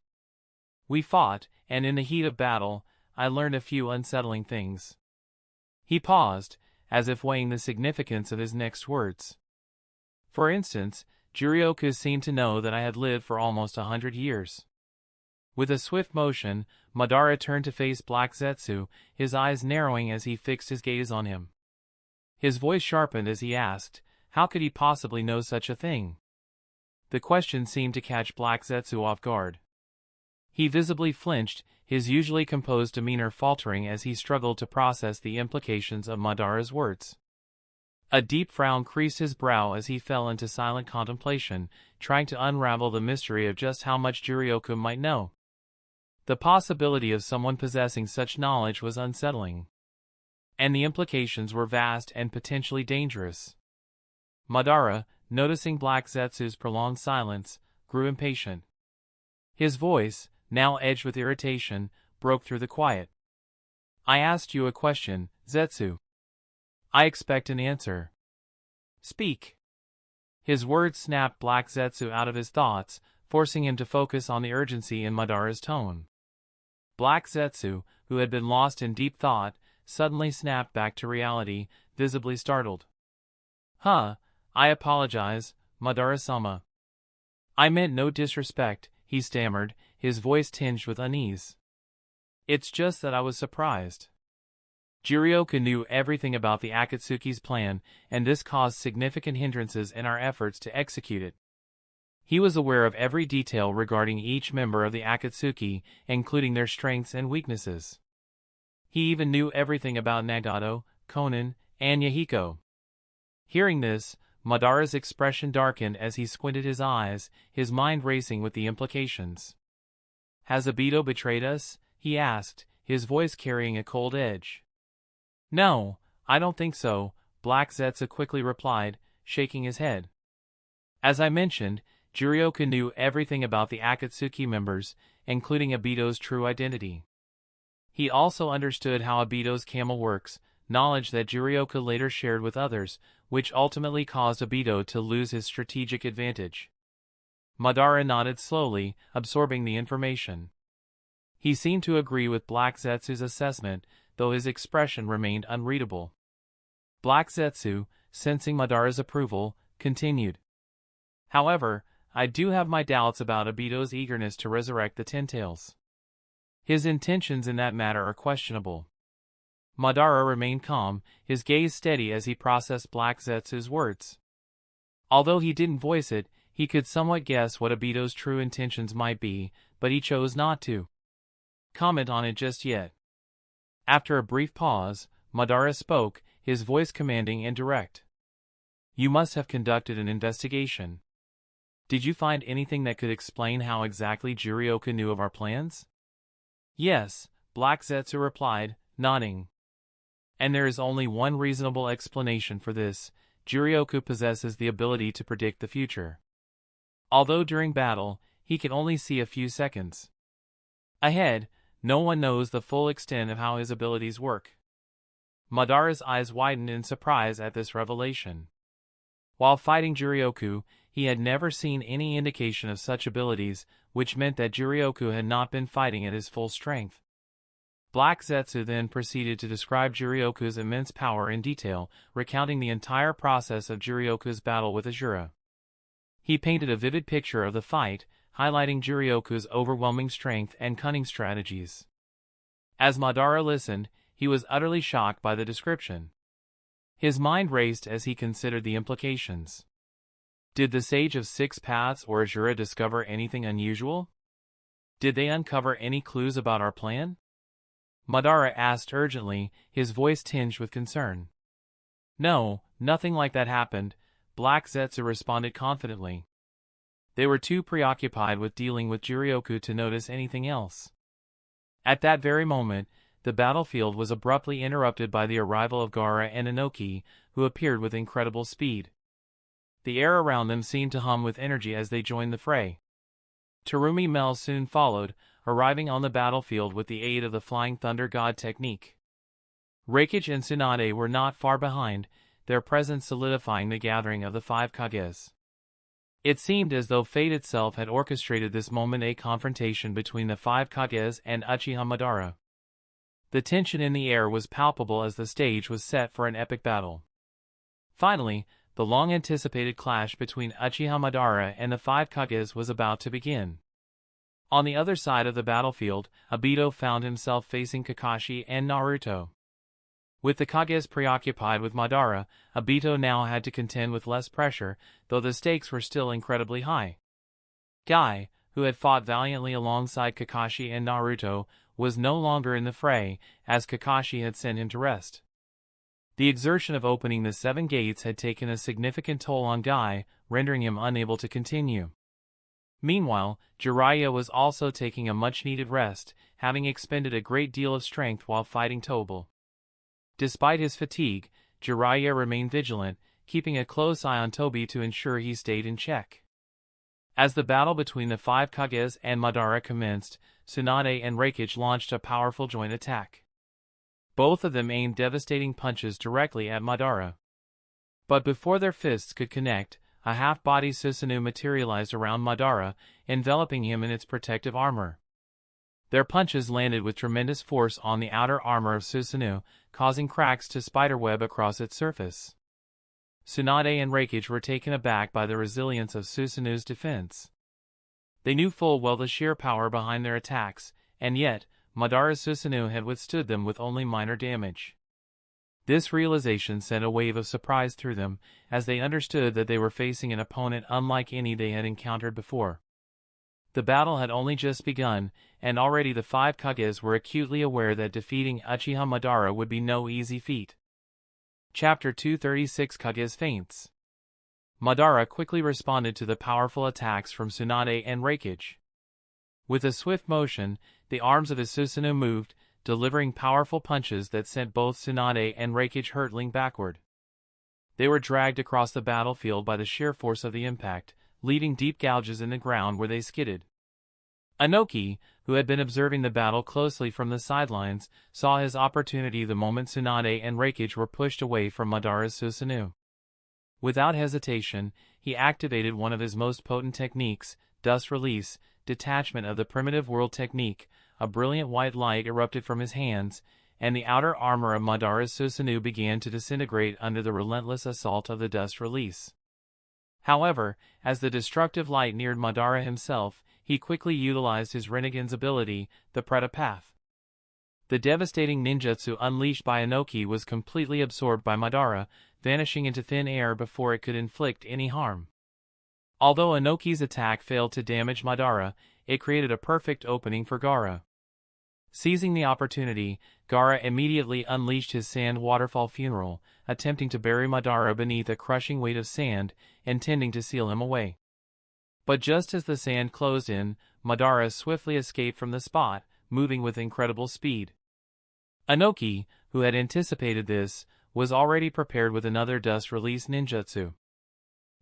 We fought, and in the heat of battle, I learned a few unsettling things. He paused, as if weighing the significance of his next words. For instance, Juryoku seemed to know that I had lived for almost 100 years. With a swift motion, Madara turned to face Black Zetsu, his eyes narrowing as he fixed his gaze on him. His voice sharpened as he asked, how could he possibly know such a thing? The question seemed to catch Black Zetsu off guard. He visibly flinched, his usually composed demeanor faltering as he struggled to process the implications of Madara's words. A deep frown creased his brow as he fell into silent contemplation, trying to unravel the mystery of just how much Juryoku might know. The possibility of someone possessing such knowledge was unsettling. And the implications were vast and potentially dangerous. Madara, noticing Black Zetsu's prolonged silence, grew impatient. His voice, now edged with irritation, broke through the quiet. I asked you a question, Zetsu. I expect an answer. Speak. His words snapped Black Zetsu out of his thoughts, forcing him to focus on the urgency in Madara's tone. Black Zetsu, who had been lost in deep thought, suddenly snapped back to reality, visibly startled. I apologize, Madara-sama. I meant no disrespect, he stammered, his voice tinged with unease. It's just that I was surprised. Juryoku knew everything about the Akatsuki's plan, and this caused significant hindrances in our efforts to execute it. He was aware of every detail regarding each member of the Akatsuki, including their strengths and weaknesses. He even knew everything about Nagato, Konan, and Yahiko. Hearing this, Madara's expression darkened as he squinted his eyes, his mind racing with the implications. Has Obito betrayed us? He asked, his voice carrying a cold edge. No, I don't think so, Black Zetsu quickly replied, shaking his head. As I mentioned, Juryoku knew everything about the Akatsuki members, including Obito's true identity. He also understood how Obito's camel works, knowledge that Juryoku later shared with others, which ultimately caused Obito to lose his strategic advantage. Madara nodded slowly, absorbing the information. He seemed to agree with Black Zetsu's assessment, though his expression remained unreadable. Black Zetsu, sensing Madara's approval, continued. However, I do have my doubts about Obito's eagerness to resurrect the Ten Tails. His intentions in that matter are questionable. Madara remained calm, his gaze steady as he processed Black Zetsu's words. Although he didn't voice it, he could somewhat guess what Obito's true intentions might be, but he chose not to comment on it just yet. After a brief pause, Madara spoke, his voice commanding and direct. You must have conducted an investigation. Did you find anything that could explain how exactly Juryoku knew of our plans? Yes, Black Zetsu replied, nodding. And there is only one reasonable explanation for this. Juryoku possesses the ability to predict the future. Although during battle, he can only see a few seconds ahead, no one knows the full extent of how his abilities work. Madara's eyes widened in surprise at this revelation. While fighting Juryoku, he had never seen any indication of such abilities, which meant that Juryoku had not been fighting at his full strength. Black Zetsu then proceeded to describe Juryoku's immense power in detail, recounting the entire process of Juryoku's battle with Asura. He painted a vivid picture of the fight, highlighting Juryoku's overwhelming strength and cunning strategies. As Madara listened, he was utterly shocked by the description. His mind raced as he considered the implications. Did the Sage of Six Paths or Asura discover anything unusual? Did they uncover any clues about our plan? Madara asked urgently, his voice tinged with concern. No, nothing like that happened, Black Zetsu responded confidently. They were too preoccupied with dealing with Juryoku to notice anything else. At that very moment, the battlefield was abruptly interrupted by the arrival of Gaara and Inoki, who appeared with incredible speed. The air around them seemed to hum with energy as they joined the fray. Terumi Mel soon followed, arriving on the battlefield with the aid of the Flying Thunder God technique. Reikage and Tsunade were not far behind, their presence solidifying the gathering of the Five Kages. It seemed as though fate itself had orchestrated this moment, a confrontation between the Five Kages and Uchiha Madara. The tension in the air was palpable as the stage was set for an epic battle. Finally, the long-anticipated clash between Uchiha Madara and the Five Kages was about to begin. On the other side of the battlefield, Obito found himself facing Kakashi and Naruto. With the Kages preoccupied with Madara, Obito now had to contend with less pressure, though the stakes were still incredibly high. Guy, who had fought valiantly alongside Kakashi and Naruto, was no longer in the fray, as Kakashi had sent him to rest. The exertion of opening the 7 gates had taken a significant toll on Guy, rendering him unable to continue. Meanwhile, Jiraiya was also taking a much-needed rest, having expended a great deal of strength while fighting Tobal. Despite his fatigue, Jiraiya remained vigilant, keeping a close eye on Tobi to ensure he stayed in check. As the battle between the Five Kages and Madara commenced, Tsunade and Reincarnated launched a powerful joint attack. Both of them aimed devastating punches directly at Madara. But before their fists could connect, a half-body Susanoo materialized around Madara, enveloping him in its protective armor. Their punches landed with tremendous force on the outer armor of Susanoo, causing cracks to spiderweb across its surface. Tsunade and Reincarnated were taken aback by the resilience of Susanoo's defense. They knew full well the sheer power behind their attacks, and yet, Madara's Susanoo had withstood them with only minor damage. This realization sent a wave of surprise through them, as they understood that they were facing an opponent unlike any they had encountered before. The battle had only just begun, and already the Five Kages were acutely aware that defeating Uchiha Madara would be no easy feat. Chapter 236 Kages Feints. Madara quickly responded to the powerful attacks from Tsunade and Reincarnated. With a swift motion, the arms of his Susanoo moved, delivering powerful punches that sent both Tsunade and Reincarnated hurtling backward. They were dragged across the battlefield by the sheer force of the impact, leaving deep gouges in the ground where they skidded. Inoki, who had been observing the battle closely from the sidelines, saw his opportunity the moment Tsunade and Reincarnated were pushed away from Madara's Susanoo. Without hesitation, he activated one of his most potent techniques, Dust Release, Detachment of the Primitive World Technique. A brilliant white light erupted from his hands, and the outer armor of Madara's Susanoo began to disintegrate under the relentless assault of the Dust Release. However, as the destructive light neared Madara himself, he quickly utilized his Rinnegan's ability, the Pretapath. The devastating ninjutsu unleashed by Inoki was completely absorbed by Madara, vanishing into thin air before it could inflict any harm. Although Inoki's attack failed to damage Madara, it created a perfect opening for Gaara. Seizing the opportunity, Gaara immediately unleashed his Sand Waterfall Funeral, attempting to bury Madara beneath a crushing weight of sand, intending to seal him away. But just as the sand closed in, Madara swiftly escaped from the spot, moving with incredible speed. Inoki, who had anticipated this, was already prepared with another Dust Release ninjutsu.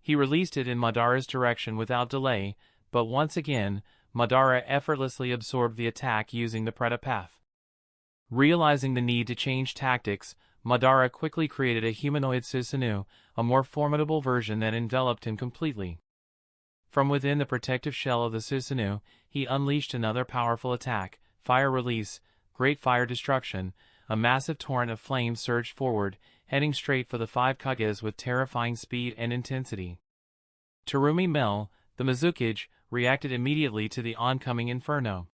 He released it in Madara's direction without delay, but once again, Madara effortlessly absorbed the attack using the Pretapath. Realizing the need to change tactics, Madara quickly created a humanoid Susanoo, a more formidable version that enveloped him completely. From within the protective shell of the Susanoo, he unleashed another powerful attack, Fire Release, Great Fire Destruction. A massive torrent of flames surged forward, heading straight for the Five Kages with terrifying speed and intensity. Terumi Mel, the Mizukage, reacted immediately to the oncoming inferno.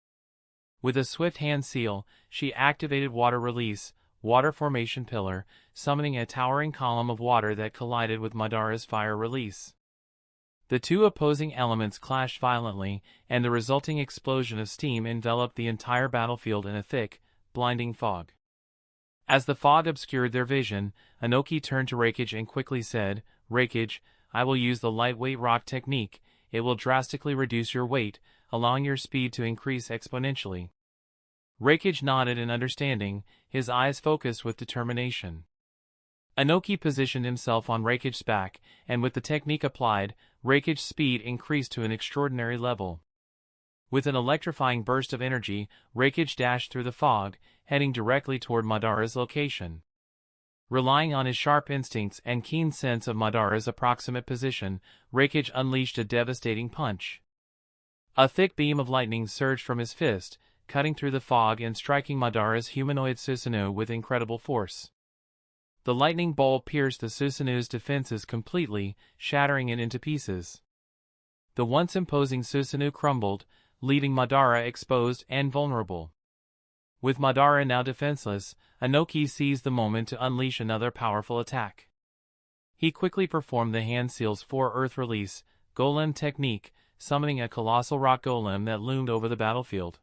With a swift hand seal, she activated Water Release, Water Formation Pillar, summoning a towering column of water that collided with Madara's Fire Release. The two opposing elements clashed violently, and the resulting explosion of steam enveloped the entire battlefield in a thick, blinding fog. As the fog obscured their vision, Inoki turned to Reincarnated and quickly said, "Reincarnated, I will use the lightweight rock technique. It will drastically reduce your weight, allowing your speed to increase exponentially." Reincarnated nodded in understanding, his eyes focused with determination. Inoki positioned himself on Reincarnated's back, and with the technique applied, Reincarnated's speed increased to an extraordinary level. With an electrifying burst of energy, Reincarnated dashed through the fog, heading directly toward Madara's location. Relying on his sharp instincts and keen sense of Madara's approximate position, Reincarnated unleashed a devastating punch. A thick beam of lightning surged from his fist, cutting through the fog and striking Madara's humanoid Susanoo with incredible force. The lightning bolt pierced the Susanoo's defenses completely, shattering it into pieces. The once imposing Susanoo crumbled, leaving Madara exposed and vulnerable. With Madara now defenseless, Inoki seized the moment to unleash another powerful attack. He quickly performed the Hand Seal's 4-Earth Release Golem technique, summoning a colossal rock golem that loomed over the battlefield.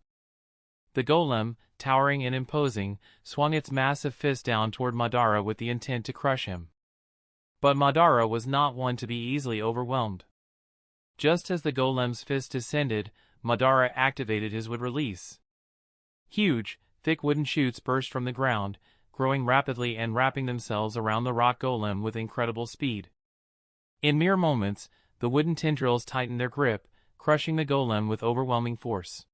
The golem, towering and imposing, swung its massive fist down toward Madara with the intent to crush him. But Madara was not one to be easily overwhelmed. Just as the golem's fist descended, Madara activated his wood release. Huge, thick wooden shoots burst from the ground, growing rapidly and wrapping themselves around the rock golem with incredible speed. In mere moments, the wooden tendrils tightened their grip, crushing the golem with overwhelming force.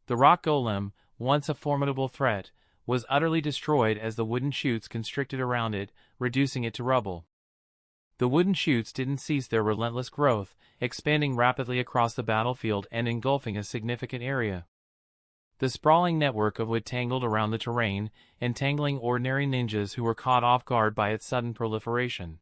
The rock golem, once a formidable threat, was utterly destroyed as the wooden shoots constricted around it, reducing it to rubble. The wooden shoots didn't cease their relentless growth, expanding rapidly across the battlefield and engulfing a significant area. The sprawling network of wood tangled around the terrain, entangling ordinary ninjas who were caught off guard by its sudden proliferation.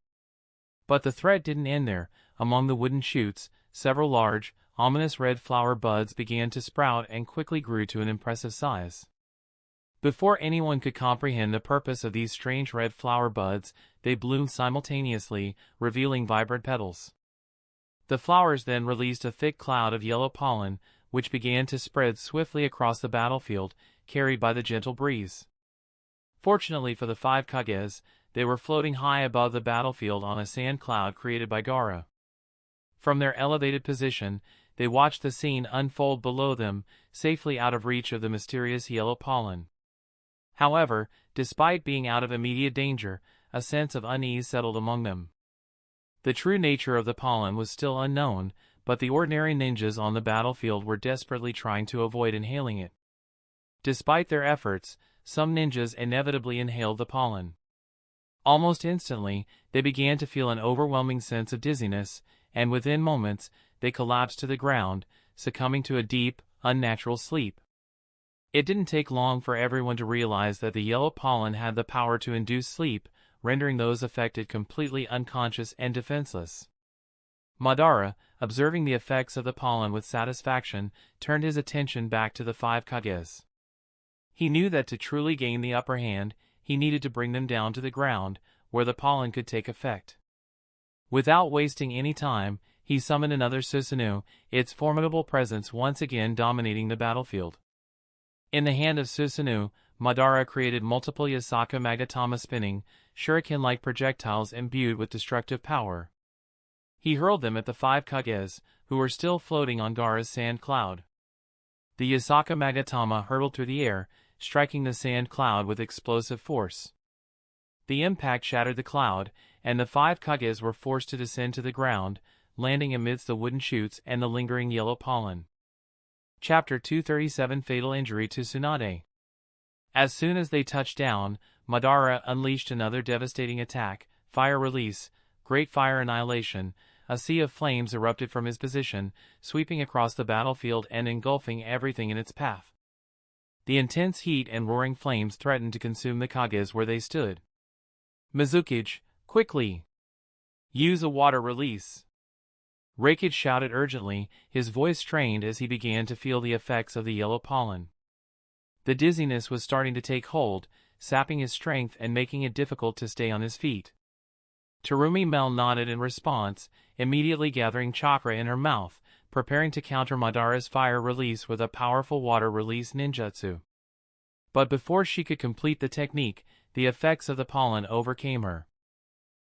But the threat didn't end there. Among the wooden shoots, several large, ominous red flower buds began to sprout and quickly grew to an impressive size. Before anyone could comprehend the purpose of these strange red flower buds, they bloomed simultaneously, revealing vibrant petals. The flowers then released a thick cloud of yellow pollen, which began to spread swiftly across the battlefield, carried by the gentle breeze. Fortunately for the Five Kages, they were floating high above the battlefield on a sand cloud created by Gaara. From their elevated position, they watched the scene unfold below them, safely out of reach of the mysterious yellow pollen. However, despite being out of immediate danger, a sense of unease settled among them. The true nature of the pollen was still unknown, but the ordinary ninjas on the battlefield were desperately trying to avoid inhaling it. Despite their efforts, some ninjas inevitably inhaled the pollen. Almost instantly, they began to feel an overwhelming sense of dizziness, and within moments, they collapsed to the ground, succumbing to a deep, unnatural sleep. It didn't take long for everyone to realize that the yellow pollen had the power to induce sleep, rendering those affected completely unconscious and defenseless. Madara, observing the effects of the pollen with satisfaction, turned his attention back to the Five Kages. He knew that to truly gain the upper hand, he needed to bring them down to the ground, where the pollen could take effect. Without wasting any time, he summoned another Susanoo, its formidable presence once again dominating the battlefield. In the hand of Susanoo, Madara created multiple Yasaka Magatama spinning, shuriken-like projectiles imbued with destructive power. He hurled them at the Five Kages, who were still floating on Gaara's sand cloud. The Yasaka Magatama hurtled through the air, striking the sand cloud with explosive force. The impact shattered the cloud, and the Five Kages were forced to descend to the ground, landing amidst the wooden shoots and the lingering yellow pollen. Chapter 237 Fatal Injury to Tsunade. As soon as they touched down, Madara unleashed another devastating attack, Fire Release, Great Fire Annihilation. A sea of flames erupted from his position, sweeping across the battlefield and engulfing everything in its path. The intense heat and roaring flames threatened to consume the Kages where they stood. Mizukage, quickly! Use a water release! Reikage shouted urgently, his voice strained as he began to feel the effects of the yellow pollen. The dizziness was starting to take hold, sapping his strength and making it difficult to stay on his feet. Terumi Mel nodded in response, immediately gathering chakra in her mouth, preparing to counter Madara's fire release with a powerful water release ninjutsu. But before she could complete the technique, the effects of the pollen overcame her.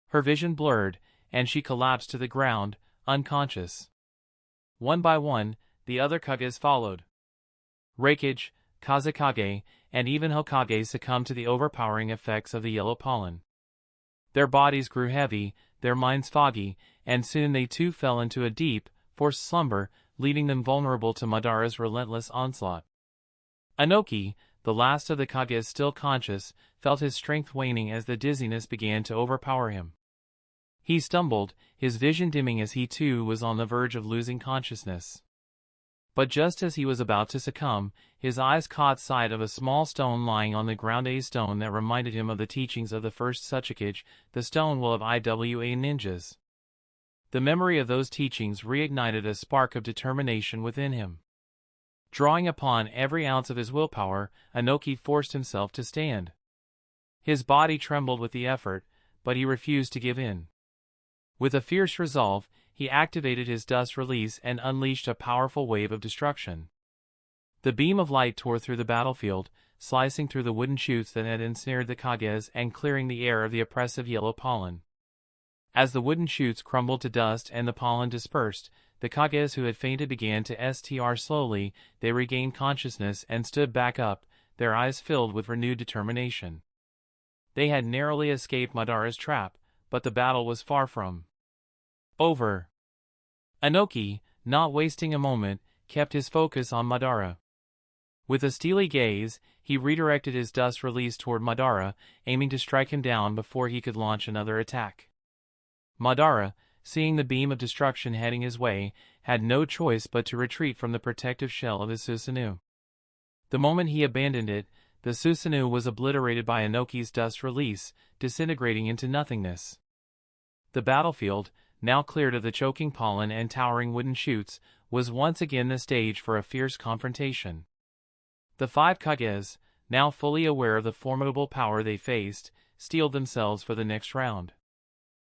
Her vision blurred, and she collapsed to the ground, unconscious. One by one, the other Kages followed. Reikage, Kazekage, and even Hokage succumbed to the overpowering effects of the yellow pollen. Their bodies grew heavy, their minds foggy, and soon they too fell into a deep, forced slumber, leaving them vulnerable to Madara's relentless onslaught. Inoki, the last of the Kages still conscious, felt his strength waning as the dizziness began to overpower him. He stumbled, his vision dimming as he too was on the verge of losing consciousness. But just as he was about to succumb, his eyes caught sight of a small stone lying on the ground, a stone that reminded him of the teachings of the first Tsuchikage, the stone will of IWA ninjas. The memory of those teachings reignited a spark of determination within him. Drawing upon every ounce of his willpower, Inoki forced himself to stand. His body trembled with the effort, but he refused to give in. With a fierce resolve, he activated his dust release and unleashed a powerful wave of destruction. The beam of light tore through the battlefield, slicing through the wooden chutes that had ensnared the Kages and clearing the air of the oppressive yellow pollen. As the wooden chutes crumbled to dust and the pollen dispersed, the Kages who had fainted began to str slowly. They regained consciousness and stood back up, their eyes filled with renewed determination. They had narrowly escaped Madara's trap, but the battle was far from over. Inoki, not wasting a moment, kept his focus on Madara. With a steely gaze, he redirected his dust release toward Madara, aiming to strike him down before he could launch another attack. Madara, seeing the beam of destruction heading his way, had no choice but to retreat from the protective shell of his Susanoo. The moment he abandoned it, the Susanoo was obliterated by Inoki's dust release, disintegrating into nothingness. The battlefield, now cleared of the choking pollen and towering wooden chutes, was once again the stage for a fierce confrontation. The five Kages, now fully aware of the formidable power they faced, steeled themselves for the next round.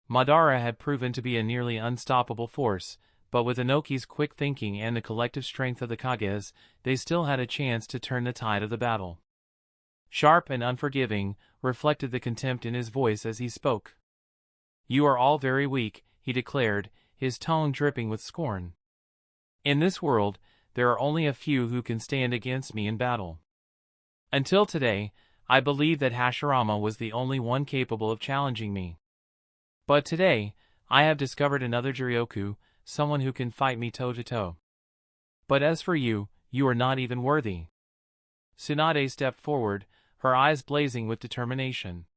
Madara had proven to be a nearly unstoppable force, but with Inoki's quick thinking and the collective strength of the Kages, they still had a chance to turn the tide of the battle. Sharp and unforgiving, reflected the contempt in his voice as he spoke. "You are all very weak," he declared, his tone dripping with scorn. "In this world, there are only a few who can stand against me in battle. Until today, I believed that Hashirama was the only one capable of challenging me. But today, I have discovered another Juryoku, someone who can fight me toe-to-toe. But as for you, you are not even worthy." Tsunade stepped forward, her eyes blazing with determination.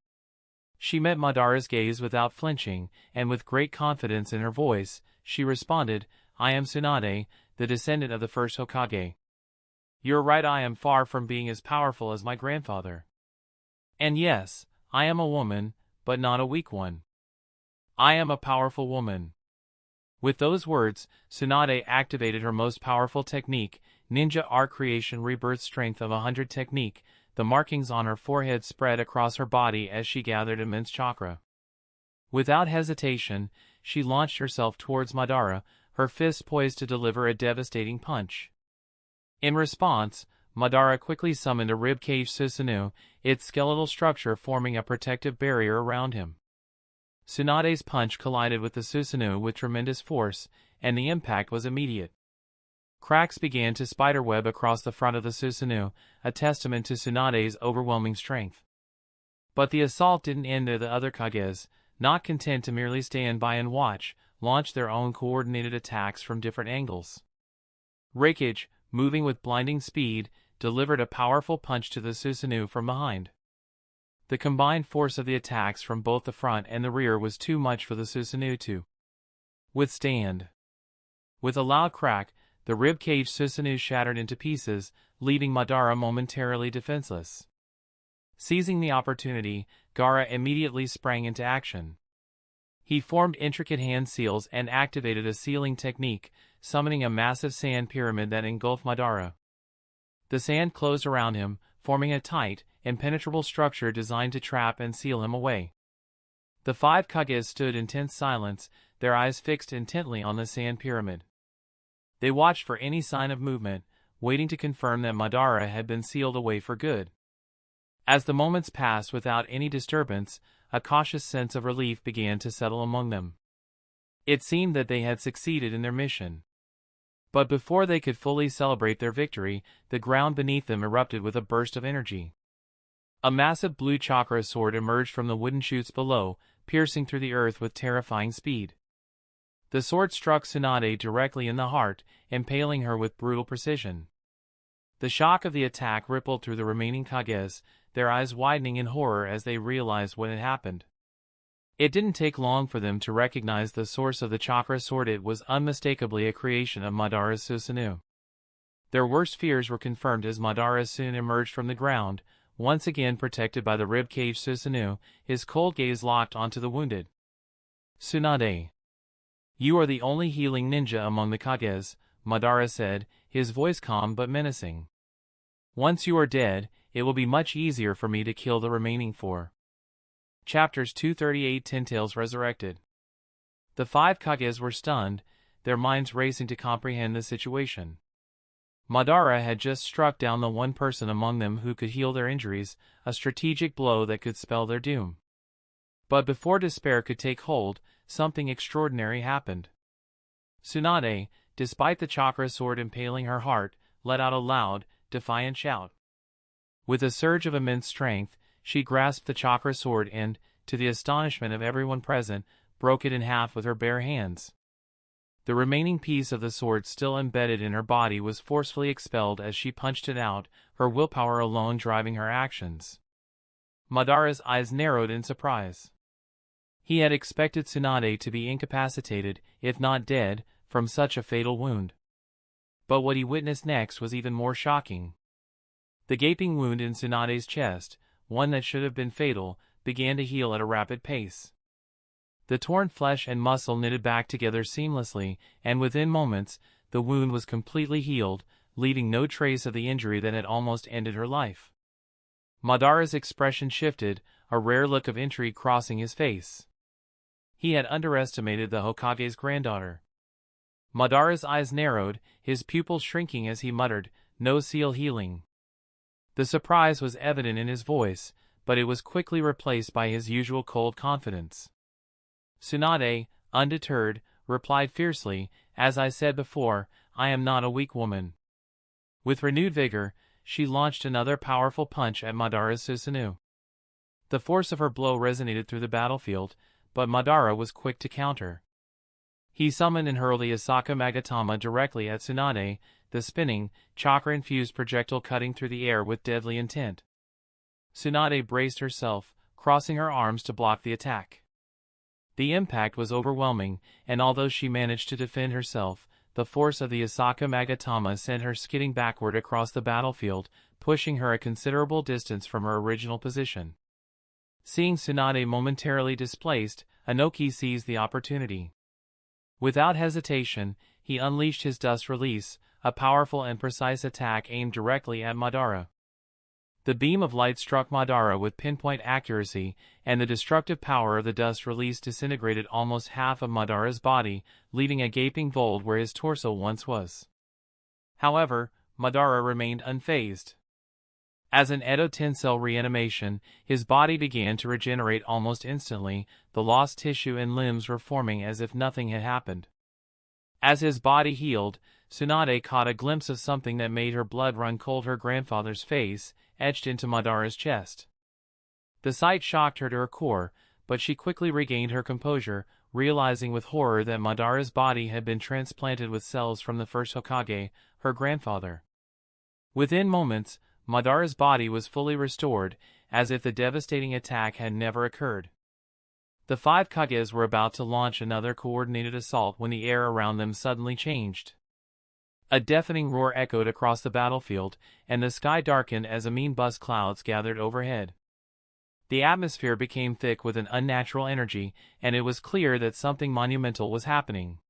She met Madara's gaze without flinching, and with great confidence in her voice, she responded, "I am Tsunade, the descendant of the first Hokage. You're right, I am far from being as powerful as my grandfather. And yes, I am a woman, but not a weak one. I am a powerful woman." With those words, Tsunade activated her most powerful technique, Ninja Art Creation Rebirth Strength of 100 technique. The markings on her forehead spread across her body as she gathered immense chakra. Without hesitation, she launched herself towards Madara, her fists poised to deliver a devastating punch. In response, Madara quickly summoned a ribcage Susanoo, its skeletal structure forming a protective barrier around him. Tsunade's punch collided with the Susanoo with tremendous force, and the impact was immediate. Cracks began to spiderweb across the front of the Susanoo, a testament to Tsunade's overwhelming strength. But the assault didn't end there. The other Kages, not content to merely stand by and watch, launched their own coordinated attacks from different angles. Reincarnated, moving with blinding speed, delivered a powerful punch to the Susanoo from behind. The combined force of the attacks from both the front and the rear was too much for the Susanoo to withstand. With a loud crack, the ribcage Susanoo shattered into pieces, leaving Madara momentarily defenseless. Seizing the opportunity, Gaara immediately sprang into action. He formed intricate hand seals and activated a sealing technique, summoning a massive sand pyramid that engulfed Madara. The sand closed around him, forming a tight, impenetrable structure designed to trap and seal him away. The five Kages stood in tense silence, their eyes fixed intently on the sand pyramid. They watched for any sign of movement, waiting to confirm that Madara had been sealed away for good. As the moments passed without any disturbance, a cautious sense of relief began to settle among them. It seemed that they had succeeded in their mission. But before they could fully celebrate their victory, the ground beneath them erupted with a burst of energy. A massive blue chakra sword emerged from the wooden chutes below, piercing through the earth with terrifying speed. The sword struck Tsunade directly in the heart, impaling her with brutal precision. The shock of the attack rippled through the remaining Kages, their eyes widening in horror as they realized what had happened. It didn't take long for them to recognize the source of the chakra sword. It was unmistakably a creation of Madara's Susanoo. Their worst fears were confirmed as Madara soon emerged from the ground, once again protected by the ribcage Susanoo, his cold gaze locked onto the wounded. "Tsunade. You are the only healing ninja among the Kages," Madara said, his voice calm but menacing. "Once you are dead, it will be much easier for me to kill the remaining 4. Chapters 238 Tentails Resurrected. The 5 Kages were stunned, their minds racing to comprehend the situation. Madara had just struck down the one person among them who could heal their injuries, a strategic blow that could spell their doom. But before despair could take hold, something extraordinary happened. Tsunade, despite the chakra sword impaling her heart, let out a loud, defiant shout. With a surge of immense strength, she grasped the chakra sword and, to the astonishment of everyone present, broke it in half with her bare hands. The remaining piece of the sword still embedded in her body was forcefully expelled as she punched it out, her willpower alone driving her actions. Madara's eyes narrowed in surprise. He had expected Tsunade to be incapacitated, if not dead, from such a fatal wound. But what he witnessed next was even more shocking. The gaping wound in Tsunade's chest, one that should have been fatal, began to heal at a rapid pace. The torn flesh and muscle knitted back together seamlessly, and within moments, the wound was completely healed, leaving no trace of the injury that had almost ended her life. Madara's expression shifted, a rare look of intrigue crossing his face. He had underestimated the Hokage's granddaughter. Madara's eyes narrowed, his pupils shrinking as he muttered, "No seal healing." The surprise was evident in his voice, but it was quickly replaced by his usual cold confidence. Tsunade, undeterred, replied fiercely, "As I said before, I am not a weak woman." With renewed vigor, she launched another powerful punch at Madara's Susanoo. The force of her blow resonated through the battlefield, but Madara was quick to counter. He summoned and hurled the Asaka Magatama directly at Tsunade, the spinning, chakra-infused projectile cutting through the air with deadly intent. Tsunade braced herself, crossing her arms to block the attack. The impact was overwhelming, and although she managed to defend herself, the force of the Asaka Magatama sent her skidding backward across the battlefield, pushing her a considerable distance from her original position. Seeing Tsunade momentarily displaced, Inoki seized the opportunity. Without hesitation, he unleashed his dust release, a powerful and precise attack aimed directly at Madara. The beam of light struck Madara with pinpoint accuracy, and the destructive power of the dust release disintegrated almost half of Madara's body, leaving a gaping void where his torso once was. However, Madara remained unfazed. As an Edo Tensei reanimation, his body began to regenerate almost instantly, the lost tissue and limbs were forming as if nothing had happened. As his body healed, Tsunade caught a glimpse of something that made her blood run cold. Her grandfather's face, etched into Madara's chest. The sight shocked her to her core, but she quickly regained her composure, realizing with horror that Madara's body had been transplanted with cells from the first Hokage, her grandfather. Within moments, Madara's body was fully restored, as if the devastating attack had never occurred. The 5 Kages were about to launch another coordinated assault when the air around them suddenly changed. A deafening roar echoed across the battlefield, and the sky darkened as amoeba-bus clouds gathered overhead. The atmosphere became thick with an unnatural energy, and it was clear that something monumental was happening.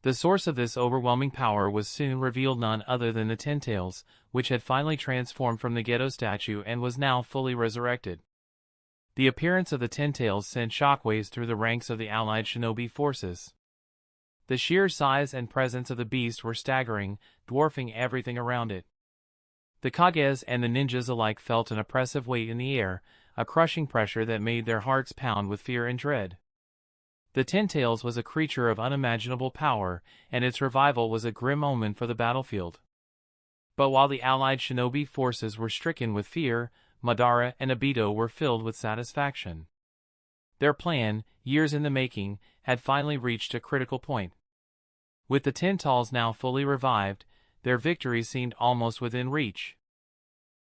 The source of this overwhelming power was soon revealed, none other than the Tentails, which had finally transformed from the Gedo statue and was now fully resurrected. The appearance of the Tentails sent shockwaves through the ranks of the allied shinobi forces. The sheer size and presence of the beast were staggering, dwarfing everything around it. The Kages and the ninjas alike felt an oppressive weight in the air, a crushing pressure that made their hearts pound with fear and dread. The Tentails was a creature of unimaginable power, and its revival was a grim omen for the battlefield. But while the allied shinobi forces were stricken with fear, Madara and Obito were filled with satisfaction. Their plan, years in the making, had finally reached a critical point. With the Tentails now fully revived, their victory seemed almost within reach.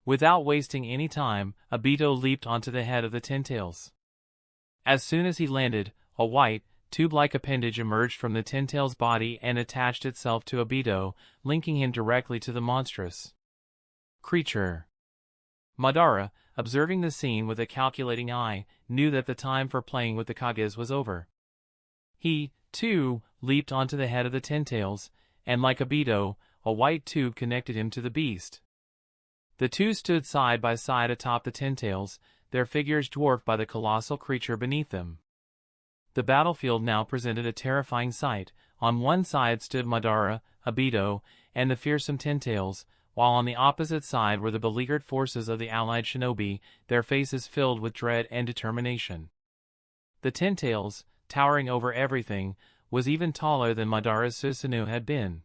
Without wasting any time, Obito leaped onto the head of the Tentails. As soon as he landed, a white, tube-like appendage emerged from the Ten-Tails body and attached itself to Obito, linking him directly to the monstrous creature. Madara, observing the scene with a calculating eye, knew that the time for playing with the Kages was over. He, too, leaped onto the head of the Ten-Tails, and like Obito, a white tube connected him to the beast. The two stood side by side atop the Ten-Tails, their figures dwarfed by the colossal creature beneath them. The battlefield now presented a terrifying sight. On one side stood Madara, Obito, and the fearsome Ten-Tails, while on the opposite side were the beleaguered forces of the allied shinobi, their faces filled with dread and determination. The Ten-Tails, towering over everything, was even taller than Madara's Susanoo had been.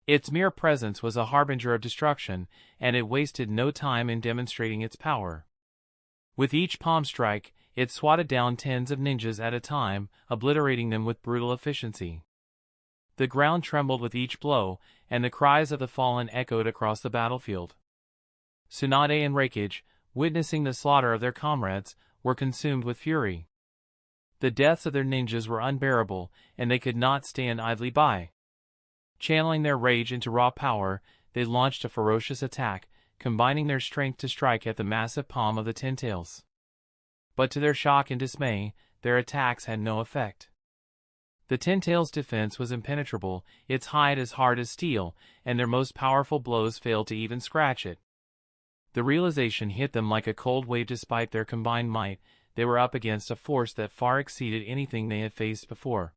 Its mere presence was a harbinger of destruction, and it wasted no time in demonstrating its power. With each palm strike, it swatted down tens of ninjas at a time, obliterating them with brutal efficiency. The ground trembled with each blow, and the cries of the fallen echoed across the battlefield. Tsunade and Raikage, witnessing the slaughter of their comrades, were consumed with fury. The deaths of their ninjas were unbearable, and they could not stand idly by. Channeling their rage into raw power, they launched a ferocious attack, combining their strength to strike at the massive palm of the Ten-Tails. But to their shock and dismay, their attacks had no effect. The Ten-Tails' defense was impenetrable, its hide as hard as steel, and their most powerful blows failed to even scratch it. The realization hit them like a cold wave. Despite their combined might, they were up against a force that far exceeded anything they had faced before.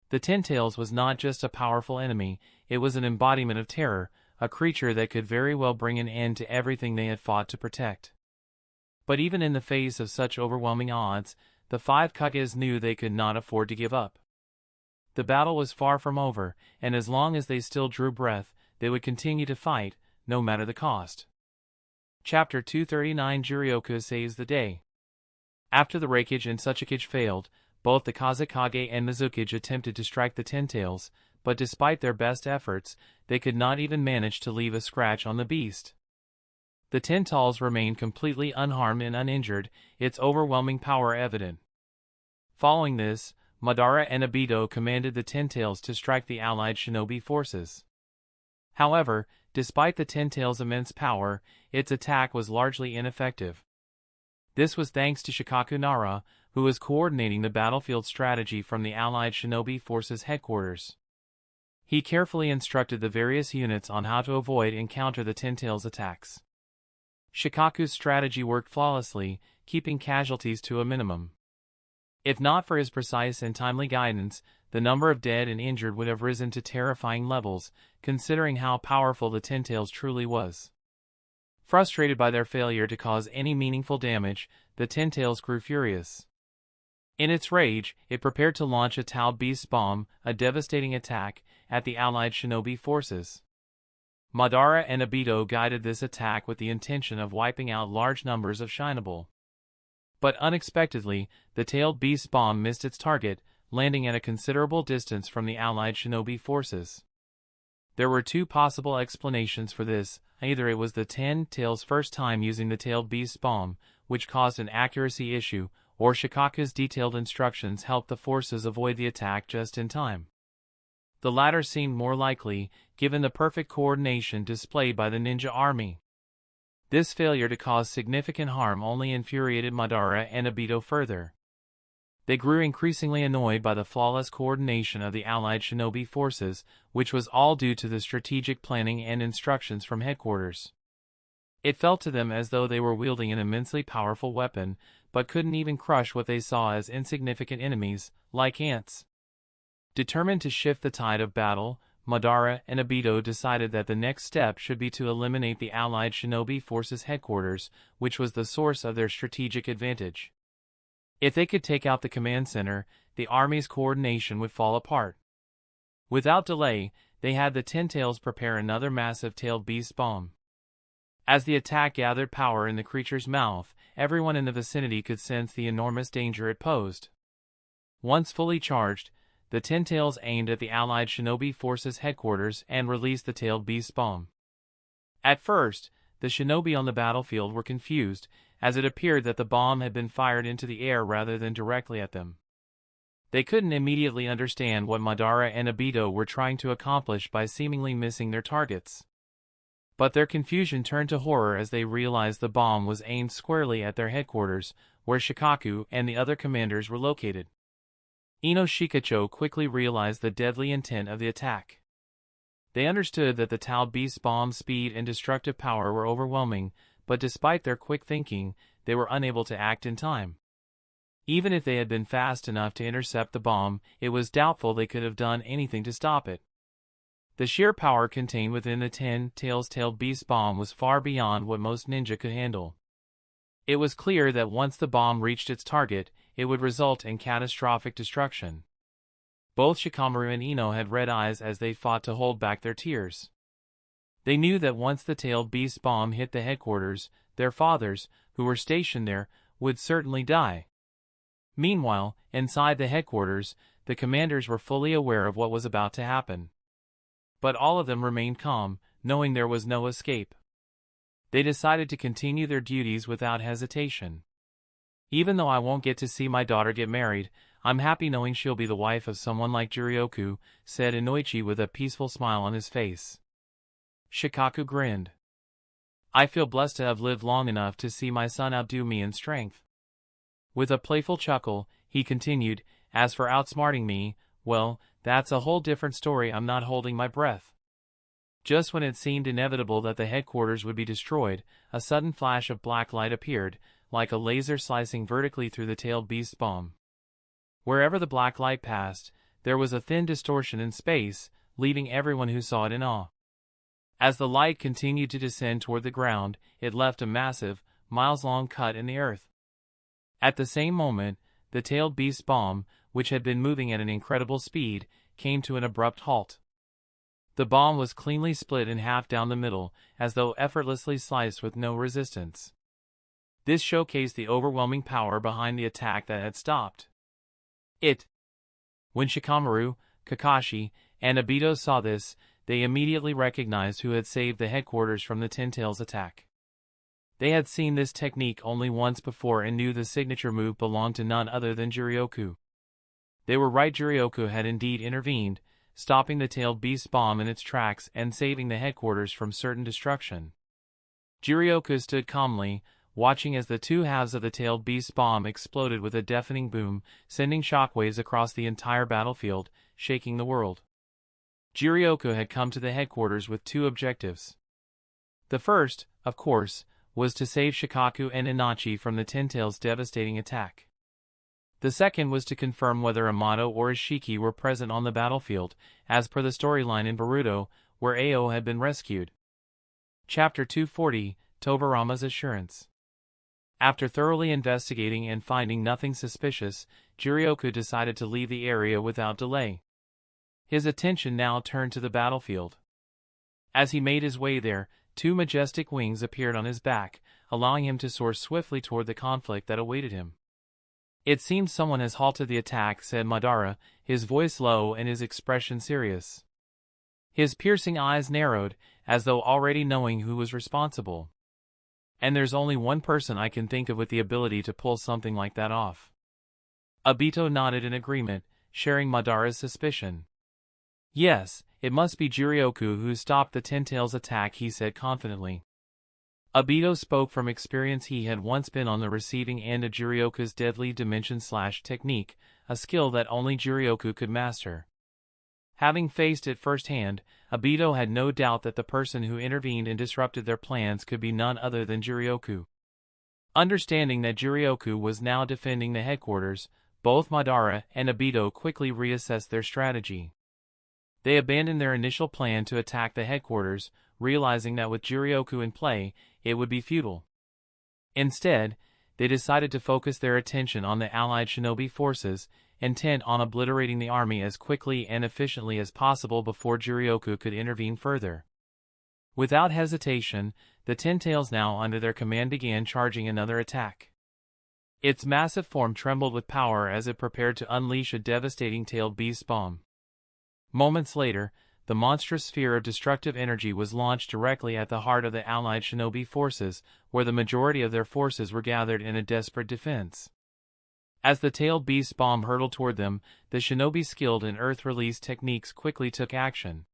The Ten-Tails was not just a powerful enemy, it was an embodiment of terror, a creature that could very well bring an end to everything they had fought to protect. But even in the face of such overwhelming odds, the Five Kages knew they could not afford to give up. The battle was far from over, and as long as they still drew breath, they would continue to fight, no matter the cost. Chapter 239 Juryoku saves the day. After the Raikage and Tsuchikage failed, both the Kazekage and Mizukage attempted to strike the Ten-Tails, but despite their best efforts, they could not even manage to leave a scratch on the beast. The Ten-Tails remained completely unharmed and uninjured, its overwhelming power evident. Following this, Madara and Obito commanded the Ten-Tails to strike the allied shinobi forces. However, despite the Ten-Tails' immense power, its attack was largely ineffective. This was thanks to Shikaku Nara, who was coordinating the battlefield strategy from the allied shinobi forces' headquarters. He carefully instructed the various units on how to avoid and counter the Ten-Tails' attacks. Shikaku's strategy worked flawlessly, keeping casualties to a minimum. If not for his precise and timely guidance, the number of dead and injured would have risen to terrifying levels, considering how powerful the Ten-Tails truly was. Frustrated by their failure to cause any meaningful damage, the Ten-Tails grew furious. In its rage, it prepared to launch a Tailed Beast Bomb, a devastating attack, at the allied shinobi forces. Madara and Obito guided this attack with the intention of wiping out large numbers of shinobi. But unexpectedly, the Tailed Beast Bomb missed its target, landing at a considerable distance from the allied shinobi forces. There were two possible explanations for this. Either it was the Ten-Tails' first time using the Tailed Beast Bomb, which caused an accuracy issue, or Shikaku's detailed instructions helped the forces avoid the attack just in time. The latter seemed more likely, given the perfect coordination displayed by the ninja army. This failure to cause significant harm only infuriated Madara and Obito further. They grew increasingly annoyed by the flawless coordination of the allied shinobi forces, which was all due to the strategic planning and instructions from headquarters. It felt to them as though they were wielding an immensely powerful weapon, but couldn't even crush what they saw as insignificant enemies, like ants. Determined to shift the tide of battle, Madara and Obito decided that the next step should be to eliminate the allied shinobi forces' headquarters, which was the source of their strategic advantage. If they could take out the command center, the army's coordination would fall apart. Without delay, they had the Ten-Tails prepare another massive Tailed Beast Bomb. As the attack gathered power in the creature's mouth, everyone in the vicinity could sense the enormous danger it posed. Once fully charged, the Ten-Tails aimed at the allied shinobi forces' headquarters and released the Tailed Beast Bomb. At first, the shinobi on the battlefield were confused, as it appeared that the bomb had been fired into the air rather than directly at them. They couldn't immediately understand what Madara and Obito were trying to accomplish by seemingly missing their targets. But their confusion turned to horror as they realized the bomb was aimed squarely at their headquarters, where Shikaku and the other commanders were located. Ino Shikacho quickly realized the deadly intent of the attack. They understood that the Tau Beast's bomb's speed and destructive power were overwhelming, but despite their quick thinking, they were unable to act in time. Even if they had been fast enough to intercept the bomb, it was doubtful they could have done anything to stop it. The sheer power contained within the 10-tailed beast bomb was far beyond what most ninja could handle. It was clear that once the bomb reached its target, it would result in catastrophic destruction. Both Shikamaru and Ino had red eyes as they fought to hold back their tears. They knew that once the tailed beast bomb hit the headquarters, their fathers, who were stationed there, would certainly die. Meanwhile, inside the headquarters, the commanders were fully aware of what was about to happen. But all of them remained calm, knowing there was no escape. They decided to continue their duties without hesitation. Even though I won't get to see my daughter get married, I'm happy knowing she'll be the wife of someone like Juryoku, said Inoichi with a peaceful smile on his face. Shikaku grinned. I feel blessed to have lived long enough to see my son outdo me in strength. With a playful chuckle, he continued, as for outsmarting me, well, that's a whole different story. I'm not holding my breath. Just when it seemed inevitable that the headquarters would be destroyed, a sudden flash of black light appeared, like a laser slicing vertically through the tailed beast bomb. Wherever the black light passed, there was a thin distortion in space, leaving everyone who saw it in awe. As the light continued to descend toward the ground, it left a massive, miles-long cut in the earth. At the same moment, the tailed beast bomb, which had been moving at an incredible speed, came to an abrupt halt. The bomb was cleanly split in half down the middle, as though effortlessly sliced with no resistance. This showcased the overwhelming power behind the attack that had stopped it. When Shikamaru, Kakashi, and Obito saw this, they immediately recognized who had saved the headquarters from the Ten Tails attack. They had seen this technique only once before and knew the signature move belonged to none other than Juryoku. They were right, Juryoku had indeed intervened, stopping the tailed beast bomb in its tracks and saving the headquarters from certain destruction. Juryoku stood calmly, watching as the two halves of the tailed beast bomb exploded with a deafening boom, sending shockwaves across the entire battlefield, shaking the world. Juryoku had come to the headquarters with two objectives. The first, of course, was to save Shikaku and Itachi from the Ten Tails' devastating attack. The second was to confirm whether Amato or Ishiki were present on the battlefield, as per the storyline in Boruto, where Ao had been rescued. Chapter 240, Tobarama's Assurance. After thoroughly investigating and finding nothing suspicious, Juryoku decided to leave the area without delay. His attention now turned to the battlefield. As he made his way there, two majestic wings appeared on his back, allowing him to soar swiftly toward the conflict that awaited him. It seems someone has halted the attack, said Madara, his voice low and his expression serious. His piercing eyes narrowed, as though already knowing who was responsible. And there's only one person I can think of with the ability to pull something like that off. Obito nodded in agreement, sharing Madara's suspicion. Yes, it must be Juryoku who stopped the Ten Tails attack, he said confidently. Obito spoke from experience. He had once been on the receiving end of Juryoku's deadly dimension/technique, a skill that only Juryoku could master. Having faced it firsthand, Obito had no doubt that the person who intervened and disrupted their plans could be none other than Juryoku. Understanding that Juryoku was now defending the headquarters, both Madara and Obito quickly reassessed their strategy. They abandoned their initial plan to attack the headquarters, realizing that with Juryoku in play, it would be futile. Instead, they decided to focus their attention on the allied shinobi forces, intent on obliterating the army as quickly and efficiently as possible before Juryoku could intervene further. Without hesitation, the Ten Tails now under their command began charging another attack. Its massive form trembled with power as it prepared to unleash a devastating tailed beast bomb. Moments later, the monstrous sphere of destructive energy was launched directly at the heart of the allied shinobi forces, where the majority of their forces were gathered in a desperate defense. As the tailed beast's bomb hurtled toward them, the shinobi skilled in earth release techniques quickly took action.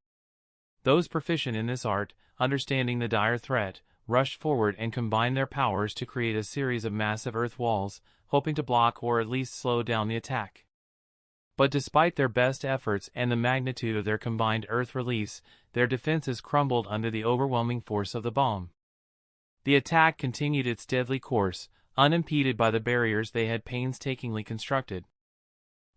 Those proficient in this art, understanding the dire threat, rushed forward and combined their powers to create a series of massive earth walls, hoping to block or at least slow down the attack. But despite their best efforts and the magnitude of their combined earth release, their defenses crumbled under the overwhelming force of the bomb. The attack continued its deadly course, unimpeded by the barriers they had painstakingly constructed.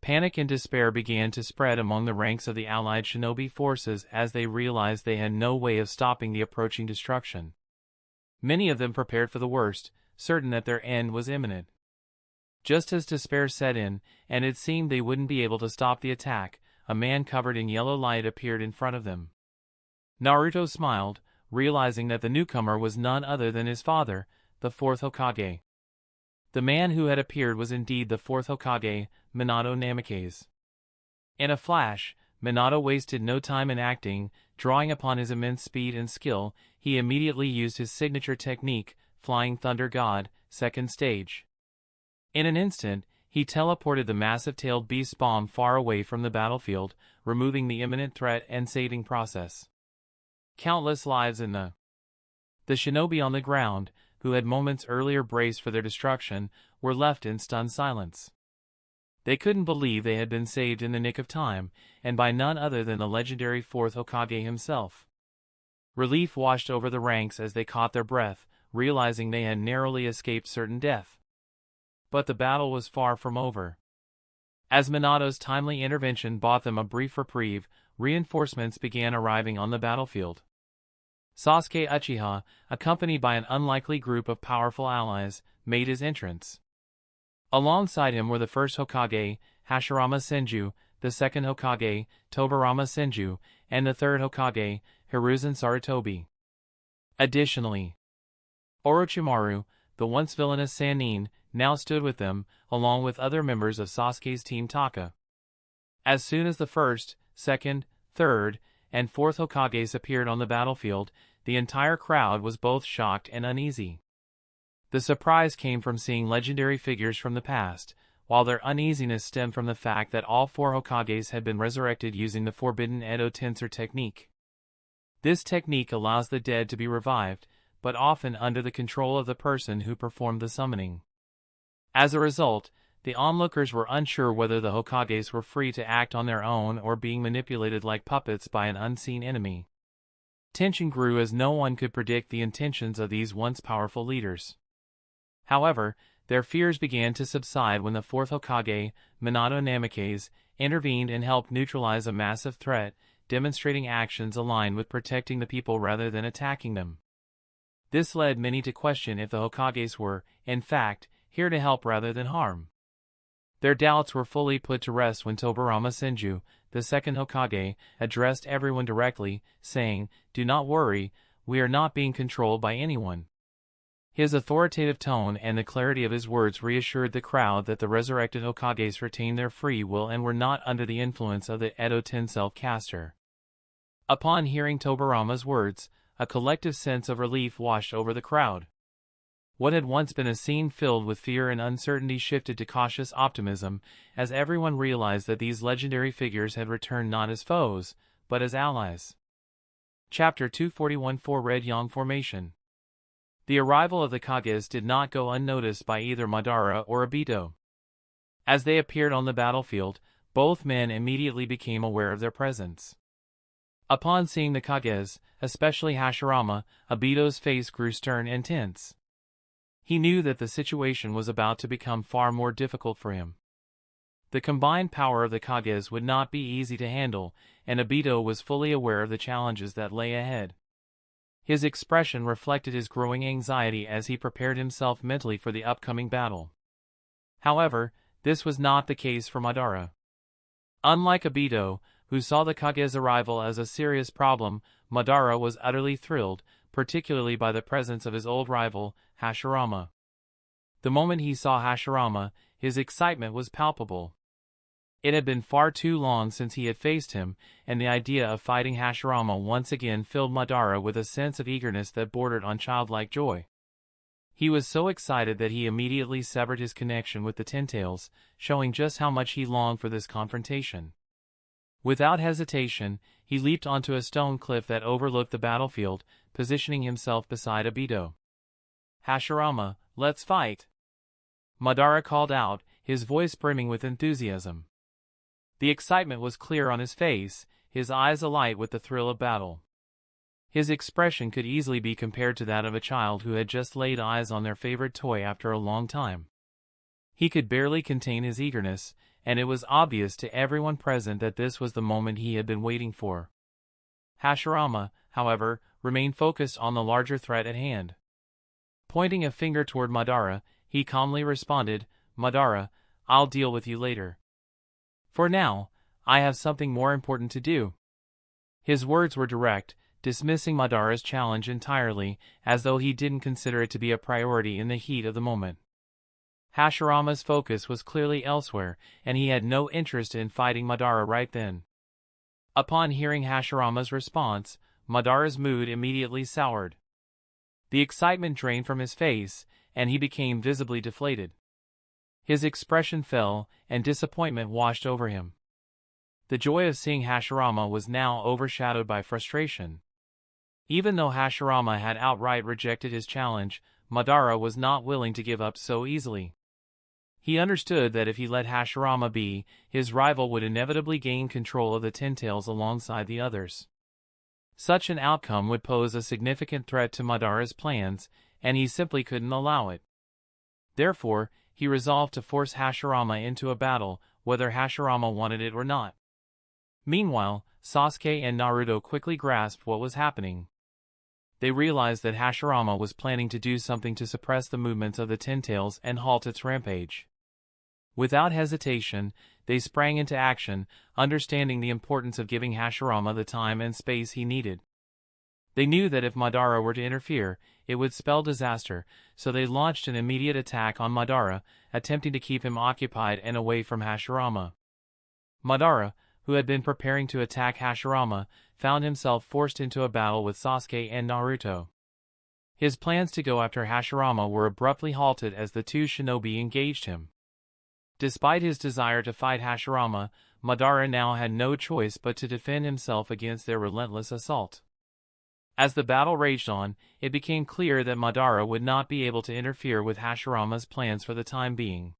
Panic and despair began to spread among the ranks of the allied shinobi forces as they realized they had no way of stopping the approaching destruction. Many of them prepared for the worst, certain that their end was imminent. Just as despair set in, and it seemed they wouldn't be able to stop the attack, a man covered in yellow light appeared in front of them. Naruto smiled, realizing that the newcomer was none other than his father, the fourth Hokage. The man who had appeared was indeed the fourth Hokage, Minato Namikaze. In a flash, Minato wasted no time in acting. Drawing upon his immense speed and skill, he immediately used his signature technique, Flying Thunder God, second stage. In an instant, he teleported the massive-tailed beast bomb far away from the battlefield, removing the imminent threat and saving process. Countless lives in the shinobi on the ground, who had moments earlier braced for their destruction, were left in stunned silence. They couldn't believe they had been saved in the nick of time, and by none other than the legendary fourth Hokage himself. Relief washed over the ranks as they caught their breath, realizing they had narrowly escaped certain death. But the battle was far from over. As Minato's timely intervention bought them a brief reprieve, reinforcements began arriving on the battlefield. Sasuke Uchiha, accompanied by an unlikely group of powerful allies, made his entrance. Alongside him were the first Hokage, Hashirama Senju, the second Hokage, Tobirama Senju, and the third Hokage, Hiruzen Sarutobi. Additionally, Orochimaru, the once villainous Sannin, now stood with them, along with other members of Sasuke's team Taka. As soon as the first, second, third, and fourth Hokages appeared on the battlefield, the entire crowd was both shocked and uneasy. The surprise came from seeing legendary figures from the past, while their uneasiness stemmed from the fact that all four Hokages had been resurrected using the forbidden Edo Tensei technique. This technique allows the dead to be revived, but often under the control of the person who performed the summoning. As a result, the onlookers were unsure whether the Hokages were free to act on their own or being manipulated like puppets by an unseen enemy. Tension grew as no one could predict the intentions of these once powerful leaders. However, their fears began to subside when the fourth Hokage, Minato Namikaze, intervened and helped neutralize a massive threat, demonstrating actions aligned with protecting the people rather than attacking them. This led many to question if the Hokages were, in fact, here to help rather than harm. Their doubts were fully put to rest when Tobirama Senju, the second Hokage, addressed everyone directly, saying, "Do not worry, we are not being controlled by anyone." His authoritative tone and the clarity of his words reassured the crowd that the resurrected Hokages retained their free will and were not under the influence of the Edo Tensei caster. Upon hearing Tobirama's words, a collective sense of relief washed over the crowd. What had once been a scene filled with fear and uncertainty shifted to cautious optimism, as everyone realized that these legendary figures had returned not as foes, but as allies. Chapter 241 For Red Yang Formation. The arrival of the Kages did not go unnoticed by either Madara or Obito. As they appeared on the battlefield, both men immediately became aware of their presence. Upon seeing the Kages, especially Hashirama, Obito's face grew stern and tense. He knew that the situation was about to become far more difficult for him. The combined power of the Kages would not be easy to handle, and Obito was fully aware of the challenges that lay ahead. His expression reflected his growing anxiety as he prepared himself mentally for the upcoming battle. However, this was not the case for Madara. Unlike Obito, who saw the Kage's arrival as a serious problem, Madara was utterly thrilled, particularly by the presence of his old rival, Hashirama. The moment he saw Hashirama, his excitement was palpable. It had been far too long since he had faced him, and the idea of fighting Hashirama once again filled Madara with a sense of eagerness that bordered on childlike joy. He was so excited that he immediately severed his connection with the Ten-Tails, showing just how much he longed for this confrontation. Without hesitation, he leaped onto a stone cliff that overlooked the battlefield, positioning himself beside Obito. "Hashirama, let's fight!" Madara called out, his voice brimming with enthusiasm. The excitement was clear on his face, his eyes alight with the thrill of battle. His expression could easily be compared to that of a child who had just laid eyes on their favorite toy after a long time. He could barely contain his eagerness, and it was obvious to everyone present that this was the moment he had been waiting for. Hashirama, however, remained focused on the larger threat at hand. Pointing a finger toward Madara, he calmly responded, "Madara, I'll deal with you later. For now, I have something more important to do." His words were direct, dismissing Madara's challenge entirely, as though he didn't consider it to be a priority in the heat of the moment. Hashirama's focus was clearly elsewhere, and he had no interest in fighting Madara right then. Upon hearing Hashirama's response, Madara's mood immediately soured. The excitement drained from his face, and he became visibly deflated. His expression fell, and disappointment washed over him. The joy of seeing Hashirama was now overshadowed by frustration. Even though Hashirama had outright rejected his challenge, Madara was not willing to give up so easily. He understood that if he let Hashirama be, his rival would inevitably gain control of the Ten-Tails alongside the others. Such an outcome would pose a significant threat to Madara's plans, and he simply couldn't allow it. Therefore, he resolved to force Hashirama into a battle, whether Hashirama wanted it or not. Meanwhile, Sasuke and Naruto quickly grasped what was happening. They realized that Hashirama was planning to do something to suppress the movements of the Ten-Tails and halt its rampage. Without hesitation, they sprang into action, understanding the importance of giving Hashirama the time and space he needed. They knew that if Madara were to interfere, it would spell disaster, so they launched an immediate attack on Madara, attempting to keep him occupied and away from Hashirama. Madara, who had been preparing to attack Hashirama, found himself forced into a battle with Sasuke and Naruto. His plans to go after Hashirama were abruptly halted as the two shinobi engaged him. Despite his desire to fight Hashirama, Madara now had no choice but to defend himself against their relentless assault. As the battle raged on, it became clear that Madara would not be able to interfere with Hashirama's plans for the time being.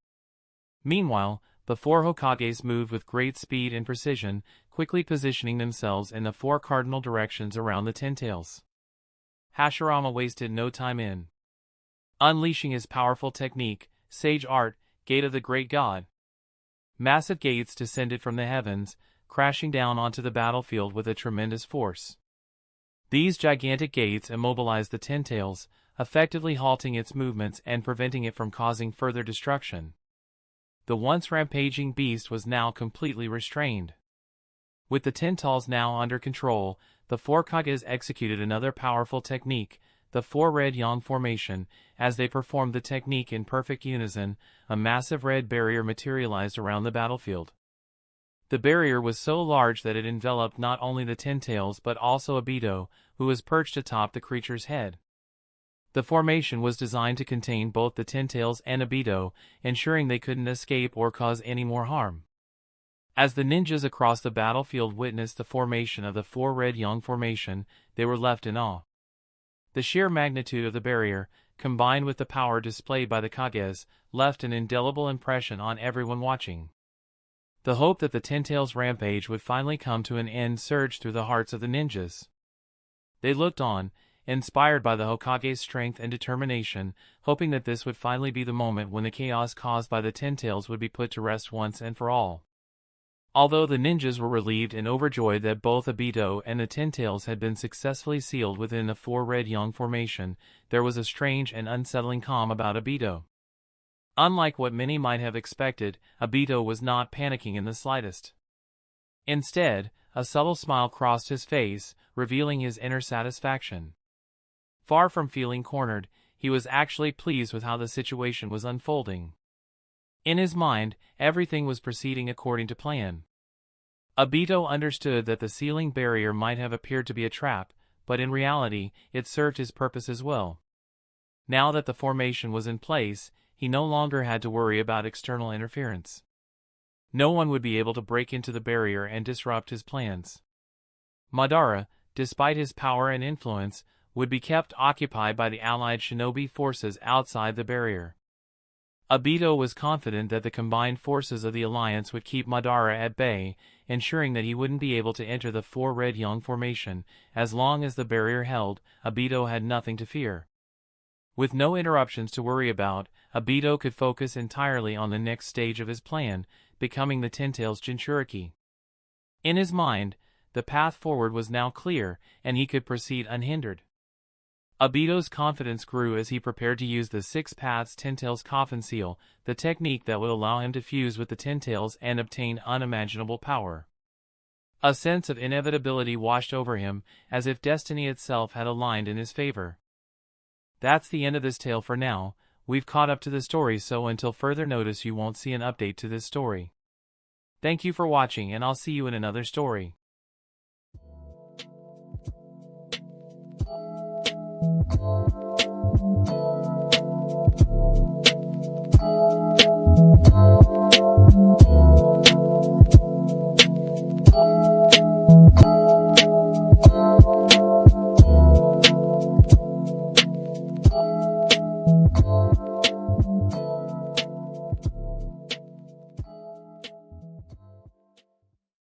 Meanwhile, the four Hokages moved with great speed and precision, quickly positioning themselves in the four cardinal directions around the Ten-Tails. Hashirama wasted no time in unleashing his powerful technique, Sage Art, Gate of the Great God. Massive gates descended from the heavens, crashing down onto the battlefield with a tremendous force. These gigantic gates immobilized the Ten-Tails, effectively halting its movements and preventing it from causing further destruction. The once rampaging beast was now completely restrained. With the Ten-Tails now under control, the four Kages executed another powerful technique, the four red yang formation. As they performed the technique in perfect unison, a massive red barrier materialized around the battlefield. The barrier was so large that it enveloped not only the Ten-Tails but also Obito, who was perched atop the creature's head. The formation was designed to contain both the Ten-Tails and Obito, ensuring they couldn't escape or cause any more harm. As the ninjas across the battlefield witnessed the formation of the four red yang formation, they were left in awe. The sheer magnitude of the barrier, combined with the power displayed by the Kages, left an indelible impression on everyone watching. The hope that the Ten-Tails rampage would finally come to an end surged through the hearts of the ninjas. They looked on, inspired by the Hokage's strength and determination, hoping that this would finally be the moment when the chaos caused by the Ten-Tails would be put to rest once and for all. Although the ninjas were relieved and overjoyed that both Obito and the Ten-Tails had been successfully sealed within the four red yang formation, there was a strange and unsettling calm about Obito. Unlike what many might have expected, Obito was not panicking in the slightest. Instead, a subtle smile crossed his face, revealing his inner satisfaction. Far from feeling cornered, he was actually pleased with how the situation was unfolding. In his mind, everything was proceeding according to plan. Obito understood that the sealing barrier might have appeared to be a trap, but in reality, it served his purpose as well. Now that the formation was in place, he no longer had to worry about external interference. No one would be able to break into the barrier and disrupt his plans. Madara, despite his power and influence, would be kept occupied by the allied shinobi forces outside the barrier. Obito was confident that the combined forces of the alliance would keep Madara at bay, ensuring that he wouldn't be able to enter the Four Red Young formation. As long as the barrier held, Obito had nothing to fear. With no interruptions to worry about, Obito could focus entirely on the next stage of his plan, becoming the Ten Tails Jinchuriki. In his mind, the path forward was now clear, and he could proceed unhindered. Obito's confidence grew as he prepared to use the Six Paths Ten Tails Coffin Seal, the technique that would allow him to fuse with the Ten Tails and obtain unimaginable power. A sense of inevitability washed over him, as if destiny itself had aligned in his favor. That's the end of this tale for now. We've caught up to the story, so until further notice you won't see an update to this story. Thank you for watching, and I'll see you in another story.